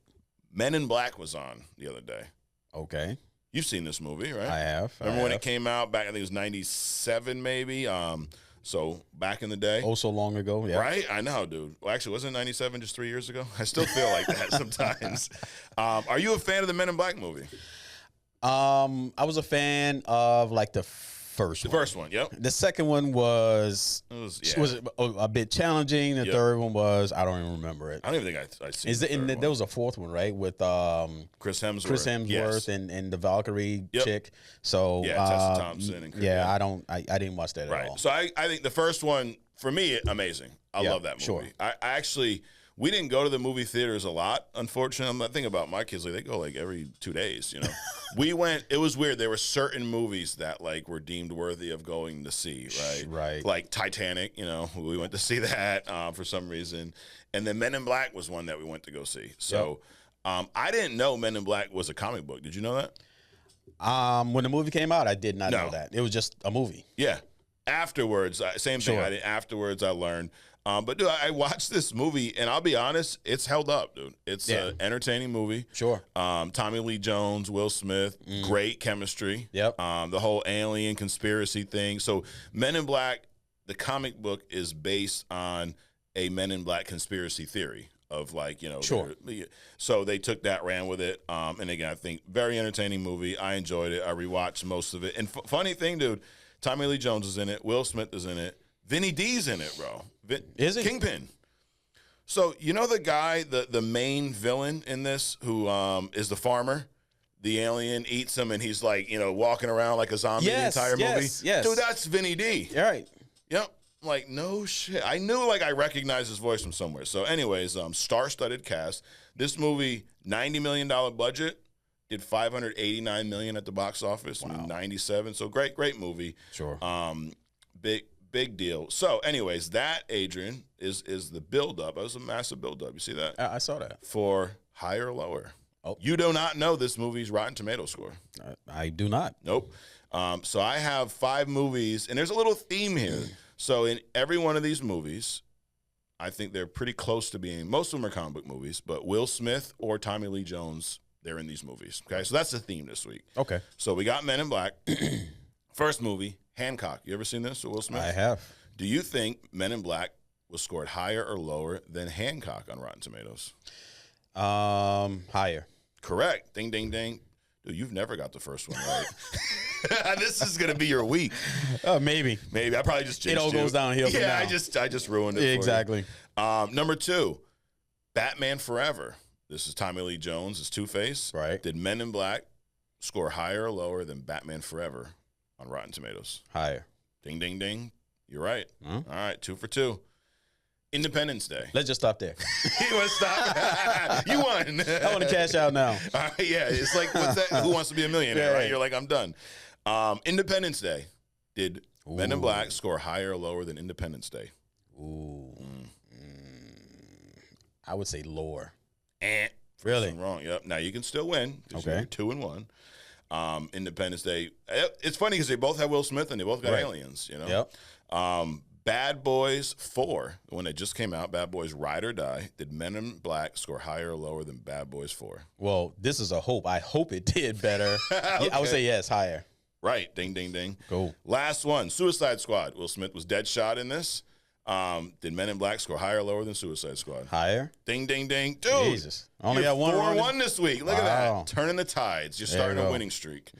Men in Black was on the other day. Okay. You've seen this movie, right? I have. Remember when it came out back? I think it was '97, maybe. So back in the day. Oh, so long ago. Yeah. Right? I know, dude. Well, actually, wasn't it '97 just 3 years ago? I still feel like that sometimes. Are you a fan of the Men in Black movie? I was a fan of the first one. The first one, yep. The second one was was a bit challenging. The third one was, I don't even remember it. I don't even think I seen Is the it? third And one. there was a fourth one, right? With Chris Hemsworth. Chris Hemsworth Yes. and the Valkyrie Yep. chick. So Yeah, Tessa Thompson and Chris- yeah, I didn't watch that at all. So I think the first one, for me, amazing. I Yeah, love that movie. sure. I actually, we didn't go to the movie theaters a lot, unfortunately. I'm thinking about my kids, they go every 2 days, We went, it was weird. There were certain movies that were deemed worthy of going to see, right? Right. Like Titanic, we went to see that for some reason. And then Men in Black was one that we went to go see. So I didn't know Men in Black was a comic book. Did you know that? When the movie came out, I did not know that. It was just a movie. Yeah. Afterwards, same thing. Sure. Afterwards, I learned. But dude, I watched this movie, and I'll be honest, it's held up, dude. It's an entertaining movie. Sure. Tommy Lee Jones, Will Smith, great chemistry. Yep. The whole alien conspiracy thing. So, Men in Black, the comic book is based on a Men in Black conspiracy theory of Sure. So they took that, ran with it. And again, I think very entertaining movie. I enjoyed it. I rewatched most of it. And funny thing, dude, Tommy Lee Jones is in it. Will Smith is in it. Vinny D's in it, bro. Is he? Kingpin. So the guy, the main villain in this, who is the farmer, the alien eats him, and he's walking around like a zombie the entire movie. Yes. Dude, that's Vinny D. All right. Yep. No shit. I knew I recognized his voice from somewhere. So, anyways, star-studded cast. This movie, $90 million budget, did $589 million at the box office. Wow. 97. So great movie. Sure. Big deal. So, anyways, that, Adrian, is the build-up. It was a massive build-up. You see that? I saw that. For higher or lower. Oh. You do not know this movie's Rotten Tomato score. I do not. Nope. So I have 5 movies, and there's a little theme here. So in every one of these movies, I think they're pretty close to being, most of them are comic book movies, but Will Smith or Tommy Lee Jones, they're in these movies. Okay, so that's the theme this week. Okay. So we got Men in Black. First movie, Hancock. You ever seen this with Will Smith? I have. Do you think Men in Black was scored higher or lower than Hancock on Rotten Tomatoes? Higher. Correct. Ding, ding, ding. Dude, you've never got the first one right. This is gonna be your week. Maybe. I probably just jinxed It all goes downhill from now. I just ruined it. Exactly. For you. Number 2, Batman Forever. This is Tommy Lee Jones as Two-Face. Right. Did Men in Black score higher or lower than Batman Forever on Rotten Tomatoes? Higher. Ding, ding, ding. You're right. Huh? All right, 2 for 2. Independence Day. Let's just stop there. You want to stop? You won. I want to cash out now. Yeah, it's like, what's that? Who Wants to Be a Millionaire, Yeah. right? You're like, I'm done. Independence Day. Did Men in Ooh. Black score higher or lower than Independence Day? Ooh. I would say lower. Really? Wrong. Yep. Now you can still win. Okay. You're 2-1. Independence Day. It's funny because they both have Will Smith and they both got aliens. You know. Yep. Bad Boys 4, when it just came out, Bad Boys Ride or Die. Did Men in Black score higher or lower than Bad Boys 4? Well, this is a hope. I hope it did better. Okay. I would say yes, higher. Right. Ding, ding, ding. Cool. Last one, Suicide Squad. Will Smith was dead shot in this. Did Men in Black score higher or lower than Suicide Squad? Higher. Ding, ding, ding. Dude. Jesus. Only got one. 4-1 this week. Look at that. Turning the tides. You're starting a winning streak.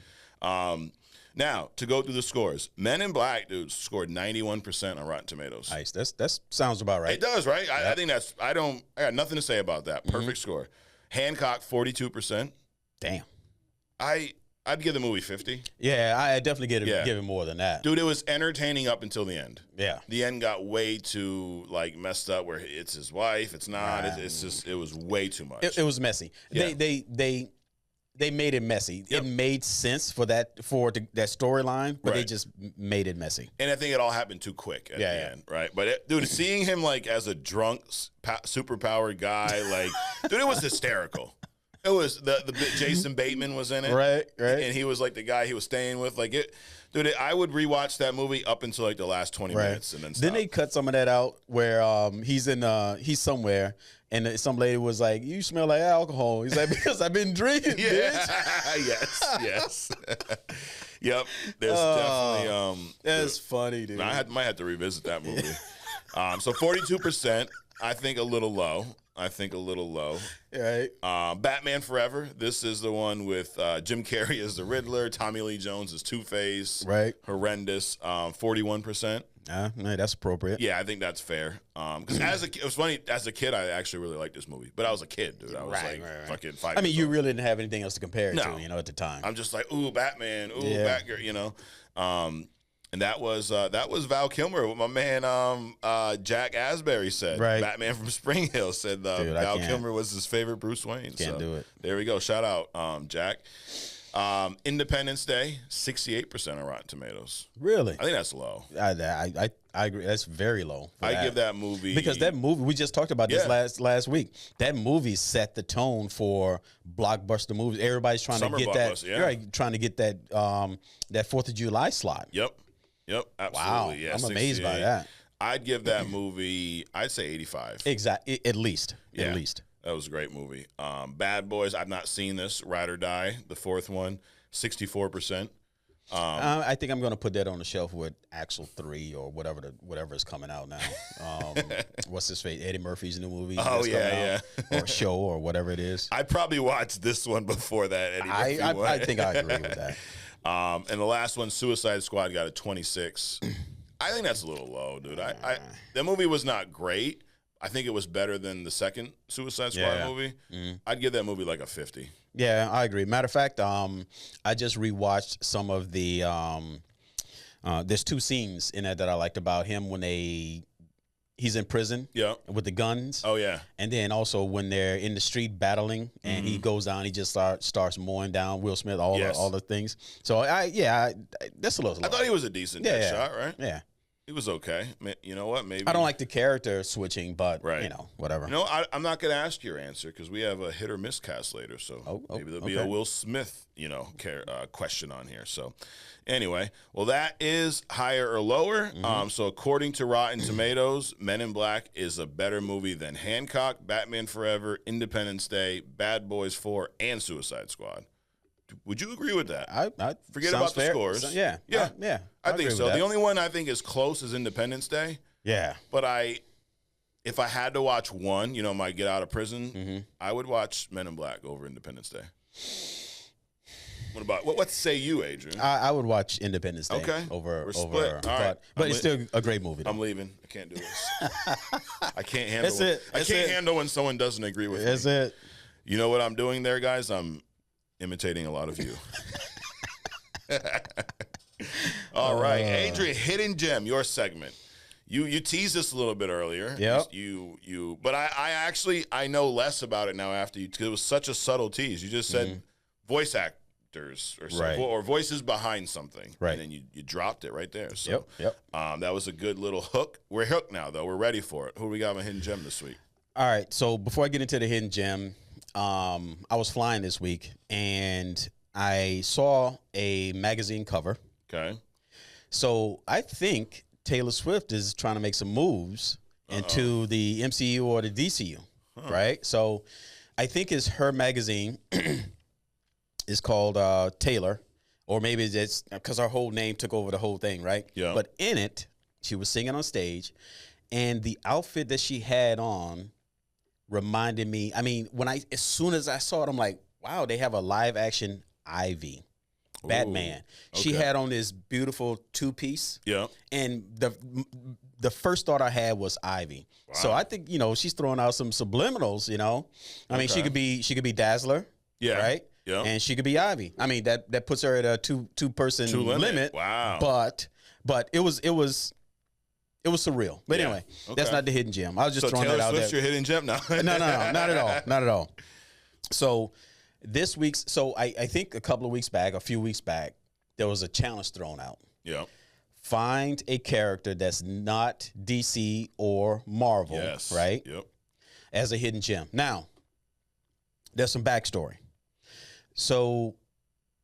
Now, to go through the scores, Men in Black, dude, scored 91% on Rotten Tomatoes. Nice. That sounds about right. It does, right? Yep. I think that's, I got nothing to say about that. Perfect score. Hancock, 42%. Damn. I'd give the movie 50. Yeah, I definitely give it more than that. Dude, it was entertaining up until the end. Yeah. The end got way too, messed up where it's his wife. It's not. It's just, it was way too much. It was messy. Yeah. They made it messy. Yep. It made sense for that storyline, but they just made it messy. And I think it all happened too quick at the end, right? But dude, seeing him as a drunk, superpowered guy, dude, it was hysterical. It was the Jason Bateman was in it, right, and he was the guy he was staying with, Dude, I would rewatch that movie up until the last 20 minutes and then stop. Then they cut some of that out where he's somewhere and some lady was like, "You smell like alcohol." He's like, "Because I've been drinking." Yeah. yes. Yep. There's definitely that's funny, dude. I might have to revisit that movie. So 42%, I think a little low. Right. Batman Forever. This is the one with Jim Carrey as the Riddler, Tommy Lee Jones as Two-Face. Right. Horrendous. 41%. No, that's appropriate. Yeah, I think that's fair. Because it was funny, as a kid, I actually really liked this movie. But I was a kid, dude. I was fucking 5 I mean, you really didn't have anything else to compare it to, at the time. I'm just like, ooh, Batman, ooh, Batgirl, And that was Val Kilmer, what my man Jack Asbury said. Right. Batman from Spring Hill said Val Kilmer was his favorite Bruce Wayne. Can't do it. There we go. Shout out, Jack. Independence Day, 68% on Rotten Tomatoes. Really? I think that's low. I agree. That's very low. I give that movie because that movie we just talked about this last week. That movie set the tone for blockbuster movies. Everybody's trying to get that. Trying to get that that 4th of July slot. Yep. Absolutely. Wow. Yeah, I'm amazed by that. I'd give that movie, I'd say 85. Exactly. At least. Yeah. At least. That was a great movie. Bad Boys, I've not seen this. Ride or Die, the 4th one, 64%. I think I'm going to put that on the shelf with Axel 3 or whatever is coming out now. What's his face? Eddie Murphy's new movie. Oh, yeah. Or show or whatever it is. I'd probably watch this one before that Eddie Murphy one. I think I agree with that. And the last one, Suicide Squad, got a 26. I think that's a little low, dude. The movie was not great. I think it was better than the second Suicide Squad movie. Mm-hmm. I'd give that movie a 50. Yeah, I agree. Matter of fact, I just rewatched some of the. There's 2 scenes in it that I liked about him when he's in prison. Yeah. With the guns. Oh yeah. And then also when they're in the street battling and he goes down, he just starts mowing down Will Smith, all the things. So that's a little. I thought he was a decent shot, right? Yeah. He was okay. You know what? Maybe I don't like the character switching, but whatever. I'm not going to ask your answer because we have a hit or miss cast later. So maybe there'll be a Will Smith, question on here. So anyway, well, that is higher or lower. So according to Rotten Tomatoes, Men in Black is a better movie than Hancock, Batman Forever, Independence Day, Bad Boys 4, and Suicide Squad. Would you agree with that? I forget about the scores. Yeah. I think so. The only one I think is close is Independence Day. Yeah. But if I had to watch one, my get out of prison, I would watch Men in Black over Independence Day. What say you, Adrian? I would watch Independence Day over. We're split. All right. But it's still a great movie. I'm leaving. I can't do this. I can't handle I can't handle when someone doesn't agree with me. That's it. You know what I'm doing there, guys? I'm imitating a lot of you. All right, Adrian, Hidden Gem, your segment. You teased this a little bit earlier. Yeah. But I know less about it now after you, because it was such a subtle tease. You just said voice actors or something, or voices behind something, right? And then you dropped it right there. So yep. That was a good little hook. We're hooked now, though. We're ready for it. Who do we got on Hidden Gem this week? All right. So before I get into the Hidden Gem, I was flying this week and I saw a magazine cover. Okay. So I think Taylor Swift is trying to make some moves into the MCU or the DCU, right? So I think it's her magazine. It's called Taylor, or maybe it's because her whole name took over the whole thing, right? Yeah. But in it, she was singing on stage, and the outfit that she had on reminded me. I mean, as soon as I saw it, I'm like, wow, they have a live action Ivy. Batman. Okay. She had on this beautiful two-piece. Yeah. And the first thought I had was Ivy. Wow. So I think, she's throwing out some subliminals, I mean, she could be Dazzler. Yeah. Right? Yeah. And she could be Ivy. I mean, that puts her at a two-person limit. Wow. But it was surreal. But anyway, that's not the hidden gem. I was just throwing Taylor that out Swift's there. Your hidden gem now. No, not at all. Not at all. So this week's, I think a few weeks back, there was a challenge thrown out. Yeah. Find a character that's not DC or Marvel, right? Yep. As a hidden gem. Now, there's some backstory. So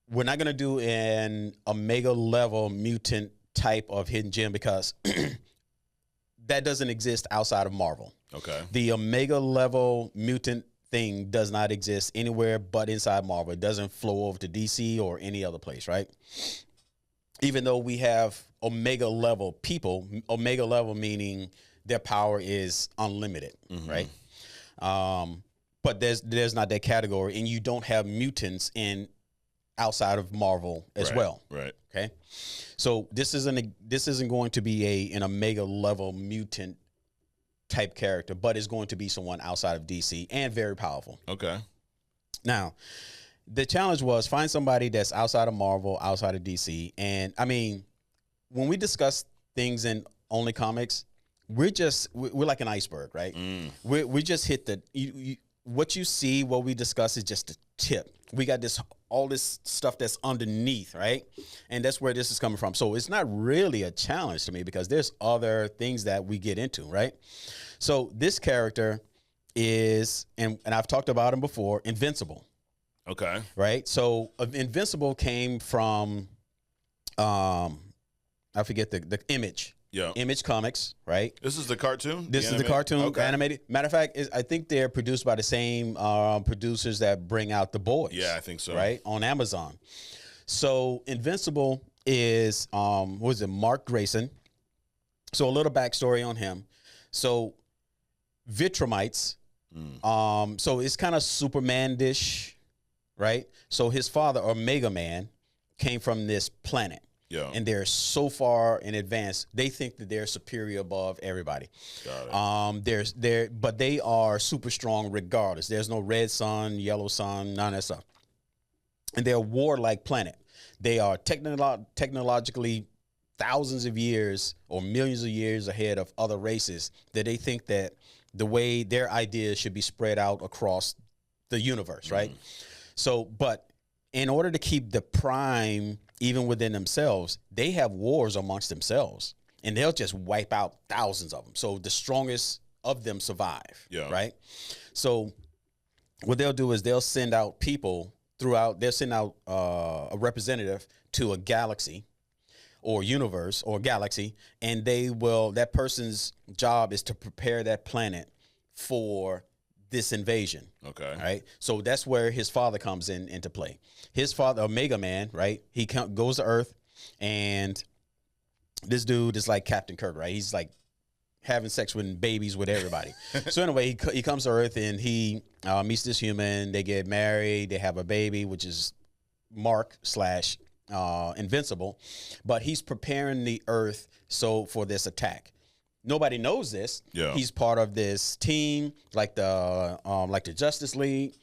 we're not going to do an Omega level mutant type of hidden gem because that doesn't exist outside of Marvel. Okay. The Omega level mutant thing does not exist anywhere but inside Marvel. It doesn't flow over to DC or any other place, right? Even though we have Omega level people, Omega level meaning their power is unlimited, right? But there's not that category, and you don't have mutants in outside of Marvel as well. Right. Okay. So this isn't going to be an Omega level mutant type character, but it's going to be someone outside of DC and very powerful. Okay. Now, the challenge was find somebody that's outside of Marvel, outside of DC. And I mean, when we discuss things in Only Comics, we're like an iceberg, right? We just hit what you see, what we discuss is just the tip. We got all this stuff that's underneath, right? And that's where this is coming from. So it's not really a challenge to me because there's other things that we get into, right? So this character is, and I've talked about him before, Invincible. Okay. Right? So Invincible came from, I forget the Image. Yeah. Image Comics, right? This is the cartoon? This is the cartoon animated. Matter of fact, I think they're produced by the same producers that bring out The Boys. Yeah, I think so. Right? On Amazon. So Invincible is, Mark Grayson. So a little backstory on him. So Vitramites. So it's kind of Superman-ish, right? So his father, Omega Man, came from this planet. Yeah. And they're so far in advance, they think that they're superior above everybody. Got it. But they are super strong regardless. There's no red sun, yellow sun, none of that stuff. And they're a warlike planet. They are technologically thousands of years or millions of years ahead of other races that they think that the way their ideas should be spread out across the universe, right? So, but in order to keep the prime even within themselves, they have wars amongst themselves, and they'll just wipe out thousands of them. So the strongest of them survive, right? So what they'll do is they'll send out people they'll send out a representative to a galaxy or universe or galaxy, and that person's job is to prepare that planet for this invasion. Okay. Right. So that's where his father comes into play. His father, Omega Man, right? He goes to Earth, and this dude is like Captain Kirk, right? He's like having sex with babies with everybody. So anyway, he comes to Earth, and he meets this human. They get married. They have a baby, which is Mark / Invincible. But he's preparing the Earth for this attack. Nobody knows this. Yeah. He's part of this team, like the Justice League,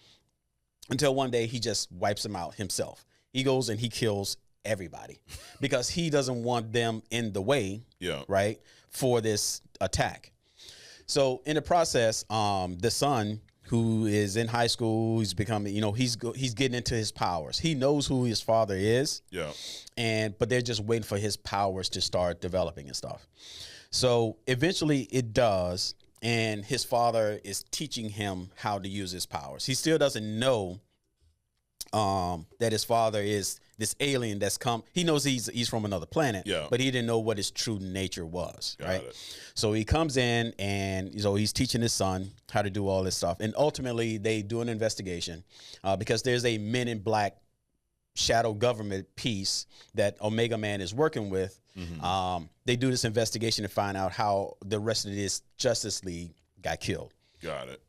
until one day he just wipes them out himself. He goes and he kills everybody because he doesn't want them in the way, right, for this attack. So in the process, the son, who is in high school, he's becoming, he's getting into his powers. He knows who his father is. Yeah. But they're just waiting for his powers to start developing and stuff. So eventually it does, and his father is teaching him how to use his powers. He still doesn't know that his father is this alien that's come. He knows he's from another planet, but he didn't know what his true nature was, right? So he comes in, and he's teaching his son how to do all this stuff. And ultimately, they do an investigation because there's a Men in Black shadow government piece that Omega Man is working with. They do this investigation to find out how the rest of this Justice League got killed. Got it.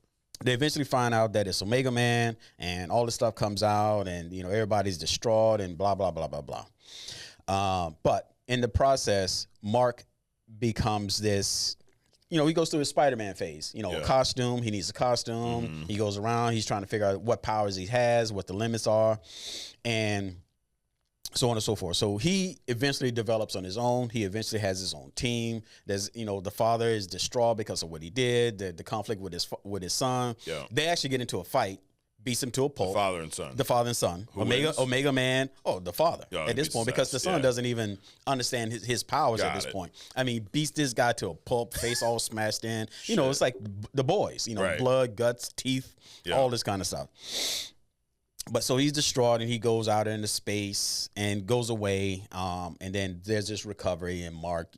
They eventually find out that it's Omega Man, and all this stuff comes out, and everybody's distraught and blah blah blah blah blah. But in the process, Mark becomes this. He goes through his Spider-Man phase. A costume. He needs a costume. He goes around. He's trying to figure out what powers he has, what the limits are, and so on and so forth. So he eventually develops on his own. He eventually has his own team. There's, the father is distraught because of what he did, the conflict with his son. Yeah. They actually get into a fight, beats him to a pulp. The father and son. The father and son. Omega Man. Oh, the father at this point, because the son doesn't even understand his powers at this point. I mean, beats this guy to a pulp, face all smashed in. It's like the boys. Blood, guts, teeth, all this kind of stuff. But so he's distraught, and he goes out into space and goes away. And then there's this recovery, and Mark,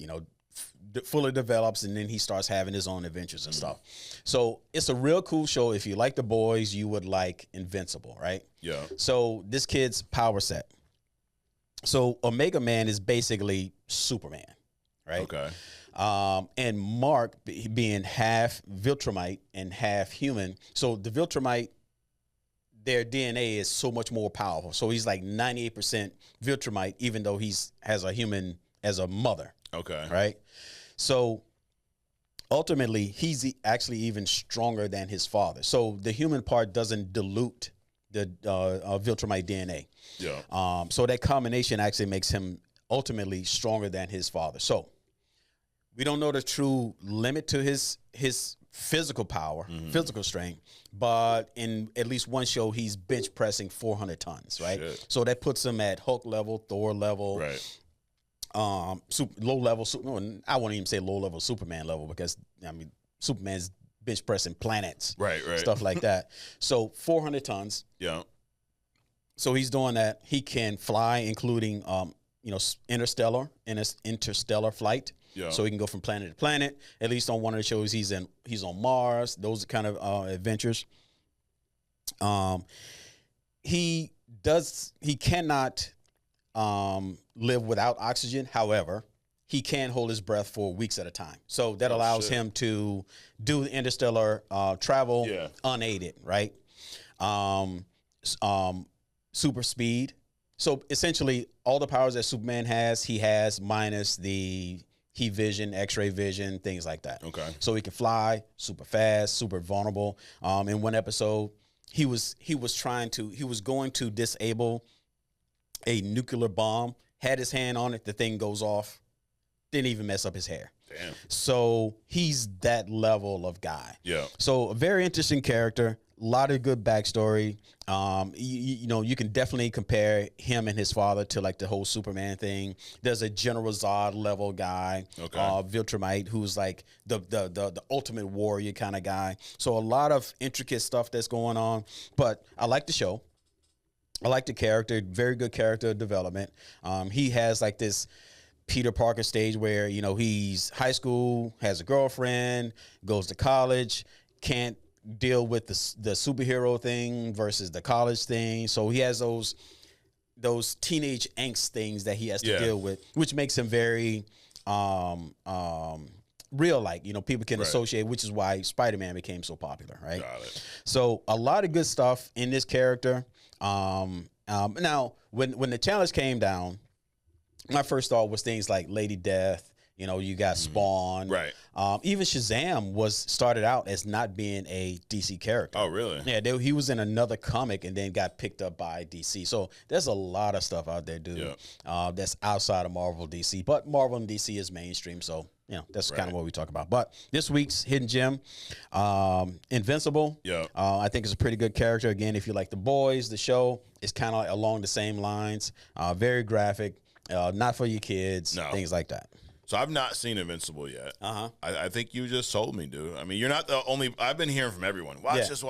fully develops, and then he starts having his own adventures and stuff. So it's a real cool show. If you like the boys, you would like Invincible, right? Yeah. So this kid's power set. So Omega Man is basically Superman, right? Okay. And Mark being half Viltrumite and half human. So the Viltrumite, their DNA is so much more powerful. So he's like 98% Viltrumite, even though has a human as a mother. Okay. Right? So ultimately, he's actually even stronger than his father. So the human part doesn't dilute the Viltrumite DNA. Yeah. So that combination actually makes him ultimately stronger than his father. So we don't know the true limit to his physical power, physical strength, but in at least one show, he's bench pressing 400 tons, right? Shit. So that puts him at Hulk level, Thor level, right? Low level. I won't even say low level Superman level, because Superman's bench pressing planets, right, stuff like that. So 400 tons. Yeah. So he's doing that. He can fly, including interstellar flight. Yeah. So he can go from planet to planet. At least on one of the shows, he's on Mars. Those kind of adventures. He cannot live without oxygen. However, he can hold his breath for weeks at a time. So that allows him to do interstellar travel unaided, right? Super speed. So essentially, all the powers that Superman has, he has, minus the heat vision, X-ray vision, things like that. Okay. So he can fly super fast, super vulnerable. In one episode, he was going to disable a nuclear bomb, had his hand on it, the thing goes off, didn't even mess up his hair. Damn. So he's that level of guy. Yeah. So a very interesting character, a lot of good backstory. You can definitely compare him and his father to like the whole Superman thing. There's a General Zod level guy, Viltrumite, who's like the ultimate warrior kind of guy. So a lot of intricate stuff that's going on. But I like the show. I like the character, very good character development. He has like this Peter Parker stage where, he's high school, has a girlfriend, goes to college, can't deal with the superhero thing versus the college thing. So he has those teenage angst things that he has to deal with, which makes him very real, like, people can associate, which is why Spider-Man became so popular, right? Got it. So a lot of good stuff in this character. Now, when the challenge came down, my first thought was things like Lady Death. You got Spawn. Right. Even Shazam started out as not being a DC character. Oh, really? Yeah, he was in another comic and then got picked up by DC. So there's a lot of stuff out there, dude, that's outside of Marvel, DC. But Marvel and DC is mainstream, so that's kind of what we talk about. But this week's Hidden Gem, Invincible. Yeah. I think it's a pretty good character. Again, if you like The Boys, the show is kind of along the same lines. Very graphic. Not for your kids, things like that. So I've not seen Invincible yet. I think you just sold me, dude. I mean, you're not the only. I've been hearing from everyone. Watch this.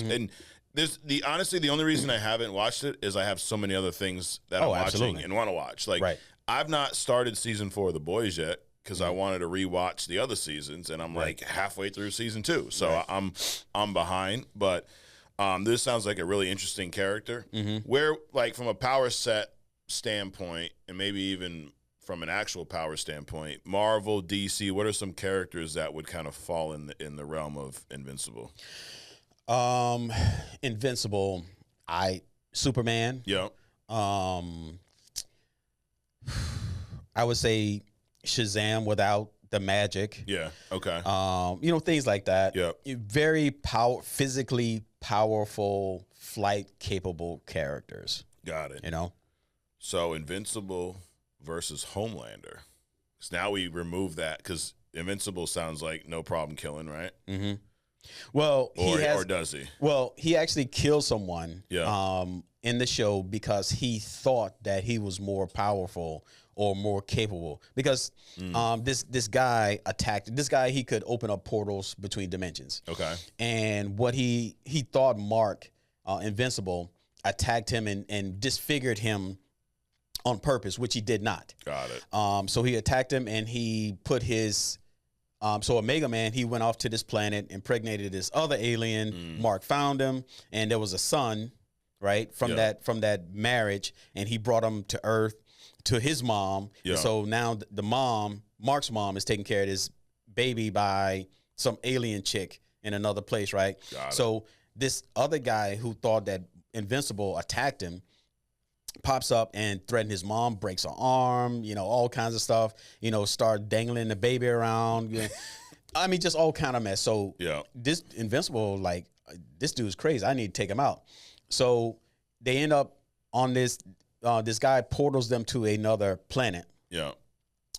And there's honestly the only reason I haven't watched it is I have so many other things that I'm watching and want to watch. Like I've not started season 4 of The Boys yet because I wanted to rewatch the other seasons, and I'm like halfway through season 2, so I'm behind. But this sounds like a really interesting character. Where, like, from a power set standpoint, and maybe even from an actual power standpoint, Marvel, DC, what are some characters that would kind of fall in the realm of Invincible? Invincible, Superman. Yeah. I would say Shazam without the magic. Yeah. Okay. Things like that. Yeah. Very physically powerful, flight capable characters. Got it. So Invincible versus Homelander. So now we remove that because Invincible sounds like no problem killing, right? Mm-hmm. Well, or does he? Well, he actually killed someone in the show because he thought that he was more powerful or more capable. Because this guy attacked this guy. He could open up portals between dimensions. Okay. And what he thought Mark, Invincible, attacked him and disfigured him on purpose, which he did not. Got it. So he attacked him and he put his. So Omega Man, he went off to this planet, impregnated this other alien. Mark found him, and there was a son, right, from that marriage, and he brought him to Earth to his mom. Yeah. So now the mom, Mark's mom, is taking care of this baby by some alien chick in another place, right? So this other guy who thought that Invincible attacked him pops up and threatened his mom, breaks her arm, all kinds of stuff, start dangling the baby around. I mean, just all kind of mess. So this Invincible, like, this dude's crazy. I need to take him out. So they end up on this guy portals them to another planet. Yeah.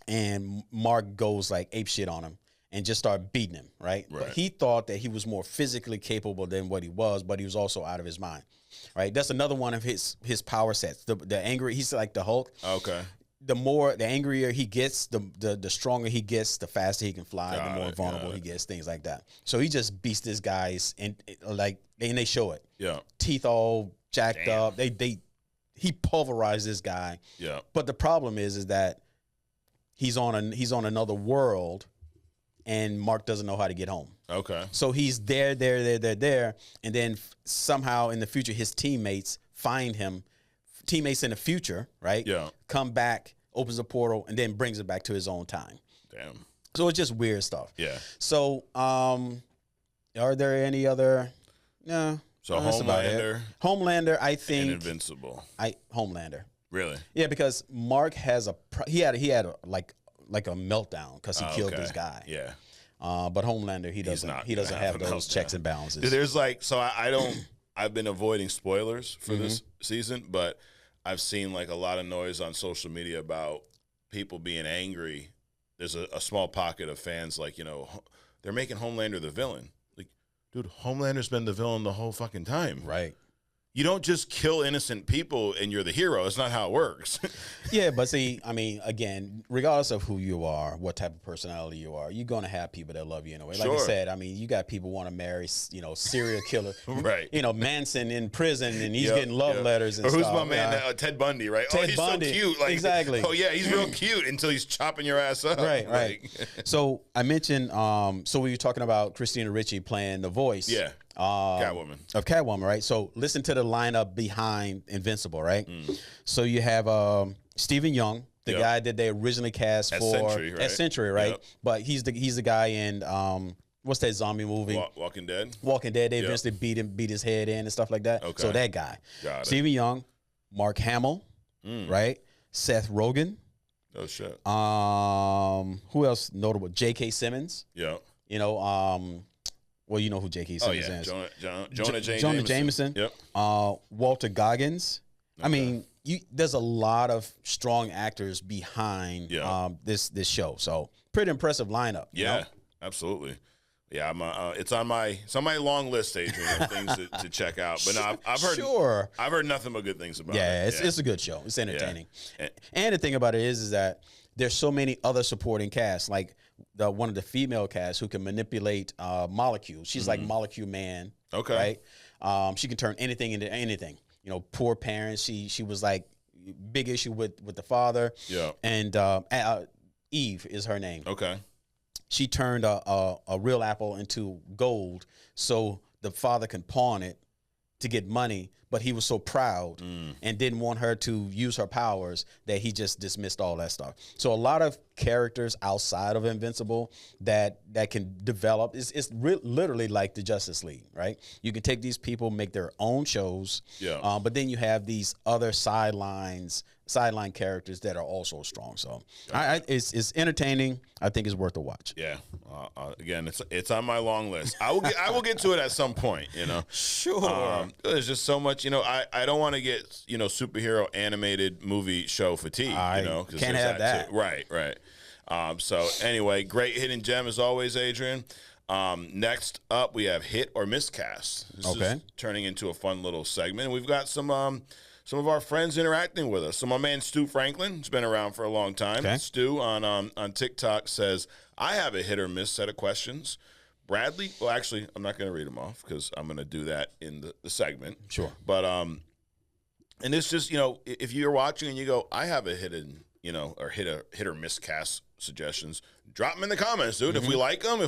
And Mark goes like ape shit on him and just start beating him, right? But he thought that he was more physically capable than what he was, but he was also out of his mind. Right, that's another one of his power sets. The angry, he's like the Hulk. Okay. The angrier he gets, the stronger he gets, the faster he can fly, the more vulnerable he gets, things like that. So he just beats this guys and they show it. Yeah. Teeth all jacked up. He pulverized this guy. Yeah. But the problem is that he's on another world, and Mark doesn't know how to get home. Okay. So he's there, and then somehow in the future, his teammates find him. Teammates in the future, right? Yeah. Come back, opens a portal, and then brings it back to his own time. Damn. So it's just weird stuff. Yeah. So, are there any other? No. So Homelander, I think. And Invincible. Homelander. Really? Yeah, because Mark has he had a meltdown because he killed this guy. Yeah. But Homelander, he doesn't have those checks and balances. Dude, there's I've been avoiding spoilers for this season, but I've seen like a lot of noise on social media about people being angry. There's a small pocket of fans they're making Homelander the villain. Like, dude, Homelander's been the villain the whole fucking time. Right. You don't just kill innocent people and you're the hero. It's not how it works. Yeah, but see, I mean, again, regardless of who you are, what type of personality you are, you're going to have people that love you in a way. Like I said, I mean, you got people want to marry, serial killer. Right. Manson in prison and he's getting love letters and stuff. Or who's my man, Ted Bundy, right? He's Bundy. So cute. Like, exactly. Oh, yeah, he's real cute until he's chopping your ass up. Right, right. So I mentioned, so we were talking about Christina Ricci playing the voice. Yeah. Catwoman, right? So listen to the lineup behind Invincible, right? So you have Stephen Young, the guy that they originally cast for Century, right? Yep. But he's the guy in what's that zombie movie? Walking Dead. Walking Dead. They eventually beat his head in and stuff like that. Okay. So that guy, Stephen Young, Mark Hamill, right? Seth Rogen. Oh shit. Who else notable? J.K. Simmons. Yeah. Well, you know who J.K. Simmons is. Jonah Jameson. Yep. Walter Goggins. Okay. I mean, there's a lot of strong actors behind this show. So pretty impressive lineup. Yeah, absolutely. Yeah, it's on my long list, Adrian, of things to check out. But no, I've heard nothing but good things about it. Yeah, it's a good show. It's entertaining. Yeah. And the thing about it is that there's so many other supporting casts, like one of the female casts who can manipulate molecules. She's like Molecule Man. Okay. Right. She can turn anything into anything. You know, poor parents. She was like big issue with the father. Yeah. And Eve is her name. Okay. She turned a real apple into gold so the father can pawn it to get money, but he was so proud and didn't want her to use her powers that he just dismissed all that stuff. So a lot of characters outside of Invincible that can develop. It's literally like the Justice League, right? You can take these people, make their own shows, but then you have these other sideline characters that are also strong. So it's entertaining. I think it's worth a watch. Yeah. Again, it's on my long list. I will get to it at some point. You know. Sure. There's just so much. You know, I don't want to get superhero animated movie show fatigue. You know, can't have that. Right. So anyway, great hidden gem as always, Adrian. Next up, we have hit or miscast. This is turning into a fun little segment. We've got some of our friends interacting with us. So my man Stu Franklin has been around for a long time. Okay. Stu on TikTok says, I have a hit or miss set of questions. Bradley, well, actually, I'm not going to read them off because I'm going to do that in the segment. Sure. But, and it's just, if you're watching and you go, I have a hidden, or hit or miscast suggestions, drop them in the comments, dude. If we like them,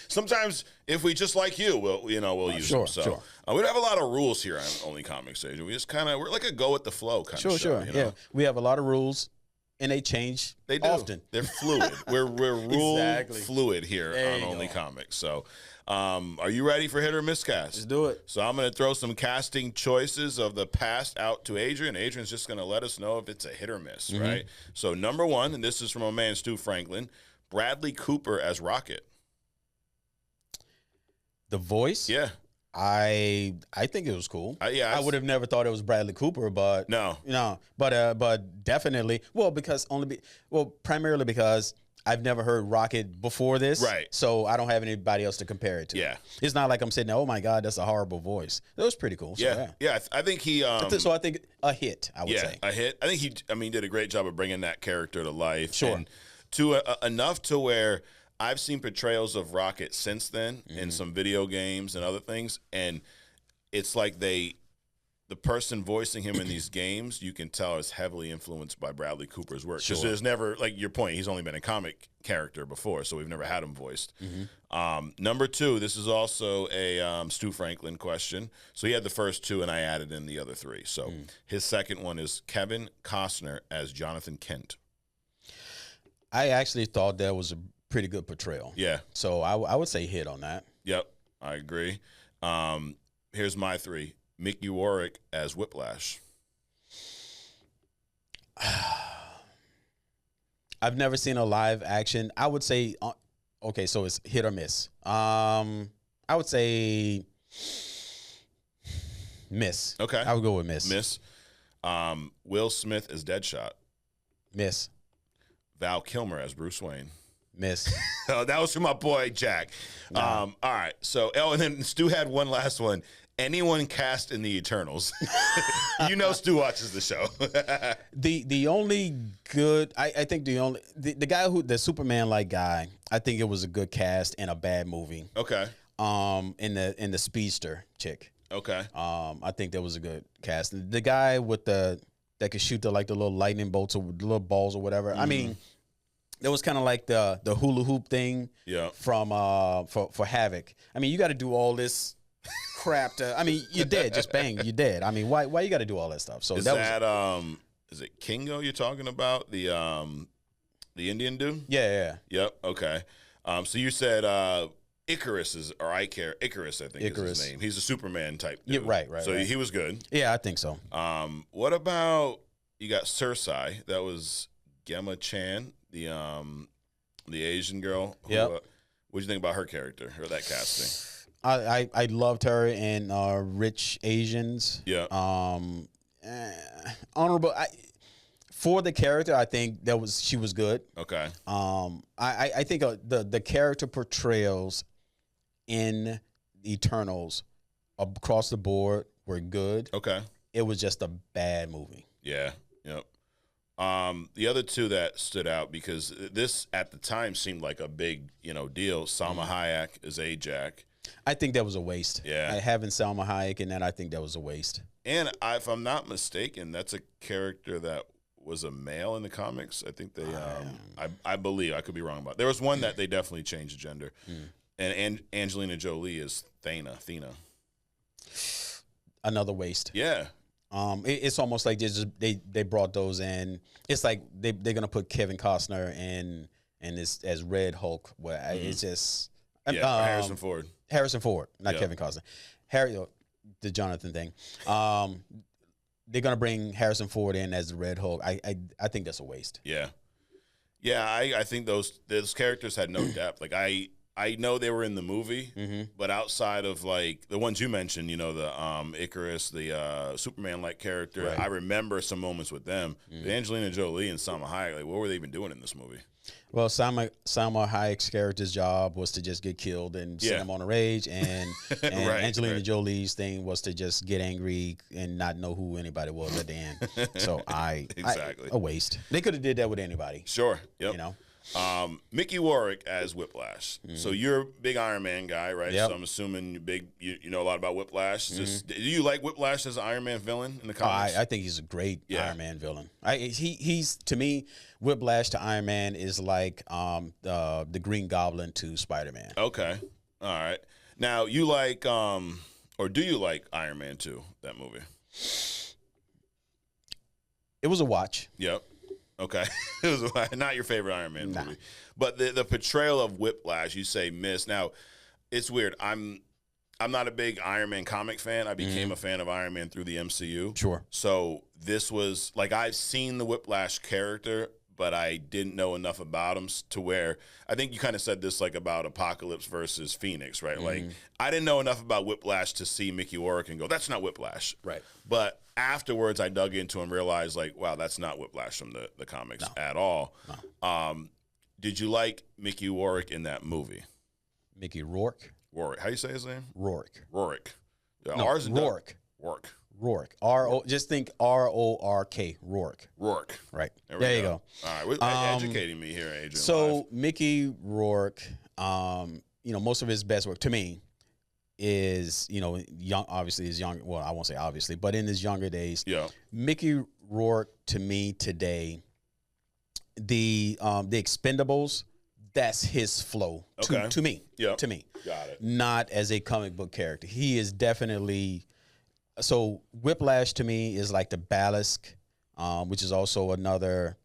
sometimes if we just like you, we'll use them. So we don't have a lot of rules here on Only Comics Age. We just we're like a go with the flow kind of show. Yeah, we have a lot of rules, and they change. They do. Often. They're fluid. We're rule fluid here on Only Comics. So, are you ready for hit or miscast? Let's do it. So I'm going to throw some casting choices of the past out to Adrian. Adrian's just going to let us know if it's a hit or miss, right? So number one, and this is from our man Stu Franklin, Bradley Cooper as Rocket. The voice? Yeah. I think it was cool. I would have never thought it was Bradley Cooper, but but definitely. Well, primarily because I've never heard Rocket before this, right? So I don't have anybody else to compare it to. Yeah, it's not like I'm sitting there, oh my God, that's a horrible voice. That was pretty cool. So, yeah. I think he. So I think a hit. I would say a hit. I think he did a great job of bringing that character to life. Sure. And to enough to where I've seen portrayals of Rocket since then in some video games and other things, and it's like the person voicing him in these games, you can tell is heavily influenced by Bradley Cooper's work. Because there's never, like your point, he's only been a comic character before, so we've never had him voiced. Number two, this is also a Stu Franklin question. So he had the first two, and I added in the other three. So his second one is Kevin Costner as Jonathan Kent. I actually thought that was a pretty good portrayal. Yeah. So I would say hit on that. Yep, I agree. Here's my three. Mickey Rourke as Whiplash. I've never seen a live action. I would say, okay, so it's hit or miss. I would say miss. Okay. I would go with miss. Miss. Will Smith as Deadshot. Miss. Val Kilmer as Bruce Wayne. Miss. Oh, that was from my boy Jack. All right. So, and then Stu had one last one. Anyone cast in the Eternals. Stu watches the show. The only good, I think the guy the Superman-like guy, I think it was a good cast in a bad movie. Okay. In the speedster chick. Okay. I think that was a good cast. The guy that could shoot the little lightning bolts or the little balls or whatever. I mean, it was kind of like the hula hoop thing. Yeah. From for Havoc. I mean, you got to do all this crap you're dead. Just bang, you're dead. I mean, why you got to do all that stuff? So is it Kingo you're talking about, the Indian dude? Yeah. Yep. Okay. So you said Icarus is Icarus, I think is his name. He's a Superman type dude. Yeah, right. So he was good. Yeah, I think so. What about you got Cersei? That was Gemma Chan, the Asian girl. Yeah. What do you think about her character or that casting? I loved her in Rich Asians. Yeah. Honorable. For the character, I think she was good. Okay. I think the character portrayals in Eternals across the board were good. Okay. It was just a bad movie. Yeah. Yep. The other two that stood out because this at the time seemed like a big, deal. Salma Hayek as Ajak. I think that was a waste. Yeah. Having Salma Hayek in that, I think that was a waste. And if I'm not mistaken, that's a character that was a male in the comics. I think they, I believe, I could be wrong about it. There was one that they definitely changed the gender. And Angelina Jolie is Thena. Another waste. Yeah. It's almost like they brought those in. It's like they're gonna put Kevin Costner in this as Red Hulk. Where it's just Harrison Ford. Harrison Ford, not Kevin Costner. The Jonathan thing. They're gonna bring Harrison Ford in as the Red Hulk. I think that's a waste. Yeah. I think those characters had no depth. Like I know they were in the movie, but outside of like the ones you mentioned, the Icarus, the Superman-like character, right. I remember some moments with them. The Angelina Jolie and Salma Hayek, like what were they even doing in this movie? Well, Salma Hayek's character's job was to just get killed and send him on a rage, and Angelina Jolie's thing was to just get angry and not know who anybody was at the end. So a waste. They could have did that with anybody. Sure. Yep. Mickey Rourke as Whiplash. So you're a big Iron Man guy, right? Yep. So I'm assuming you know a lot about Whiplash. Do you like Whiplash as an Iron Man villain in the comics? I think he's a great Iron Man villain. He's to me, Whiplash to Iron Man is like the Green Goblin to Spider-Man. Okay, all right. Now you like or do you like Iron Man 2? That movie? It was a watch. Yep. Okay. It was not your favorite Iron Man movie. But the portrayal of Whiplash, you say miss. Now, it's weird. I'm not a big Iron Man comic fan. I became a fan of Iron Man through the MCU. Sure. So this was like I've seen the Whiplash character, but I didn't know enough about him to where I think you kind of said this like about Apocalypse versus Phoenix, right? Like I didn't know enough about Whiplash to see Mickey Rourke and go, that's not Whiplash. Right. But afterwards, I dug into him and realized, like, wow, that's not Whiplash from the comics at all. No. Did you like Mickey Rourke in that movie? Mickey Rourke? Rourke. How do you say his name? Rourke. Yeah, no, R's Rourke. Rourke. Just think Rourke. Rourke. Right. There you go. All right. Educating me here, Adrian. So Live. Mickey Rourke, most of his best work to me is, young. Obviously, is young. Well, I won't say obviously, but in his younger days, Mickey Rourke to me today, the Expendables, that's his flow to me. Yeah, to me, got it. Not as a comic book character. He is definitely. So Whiplash to me is like the Ballast, which is also another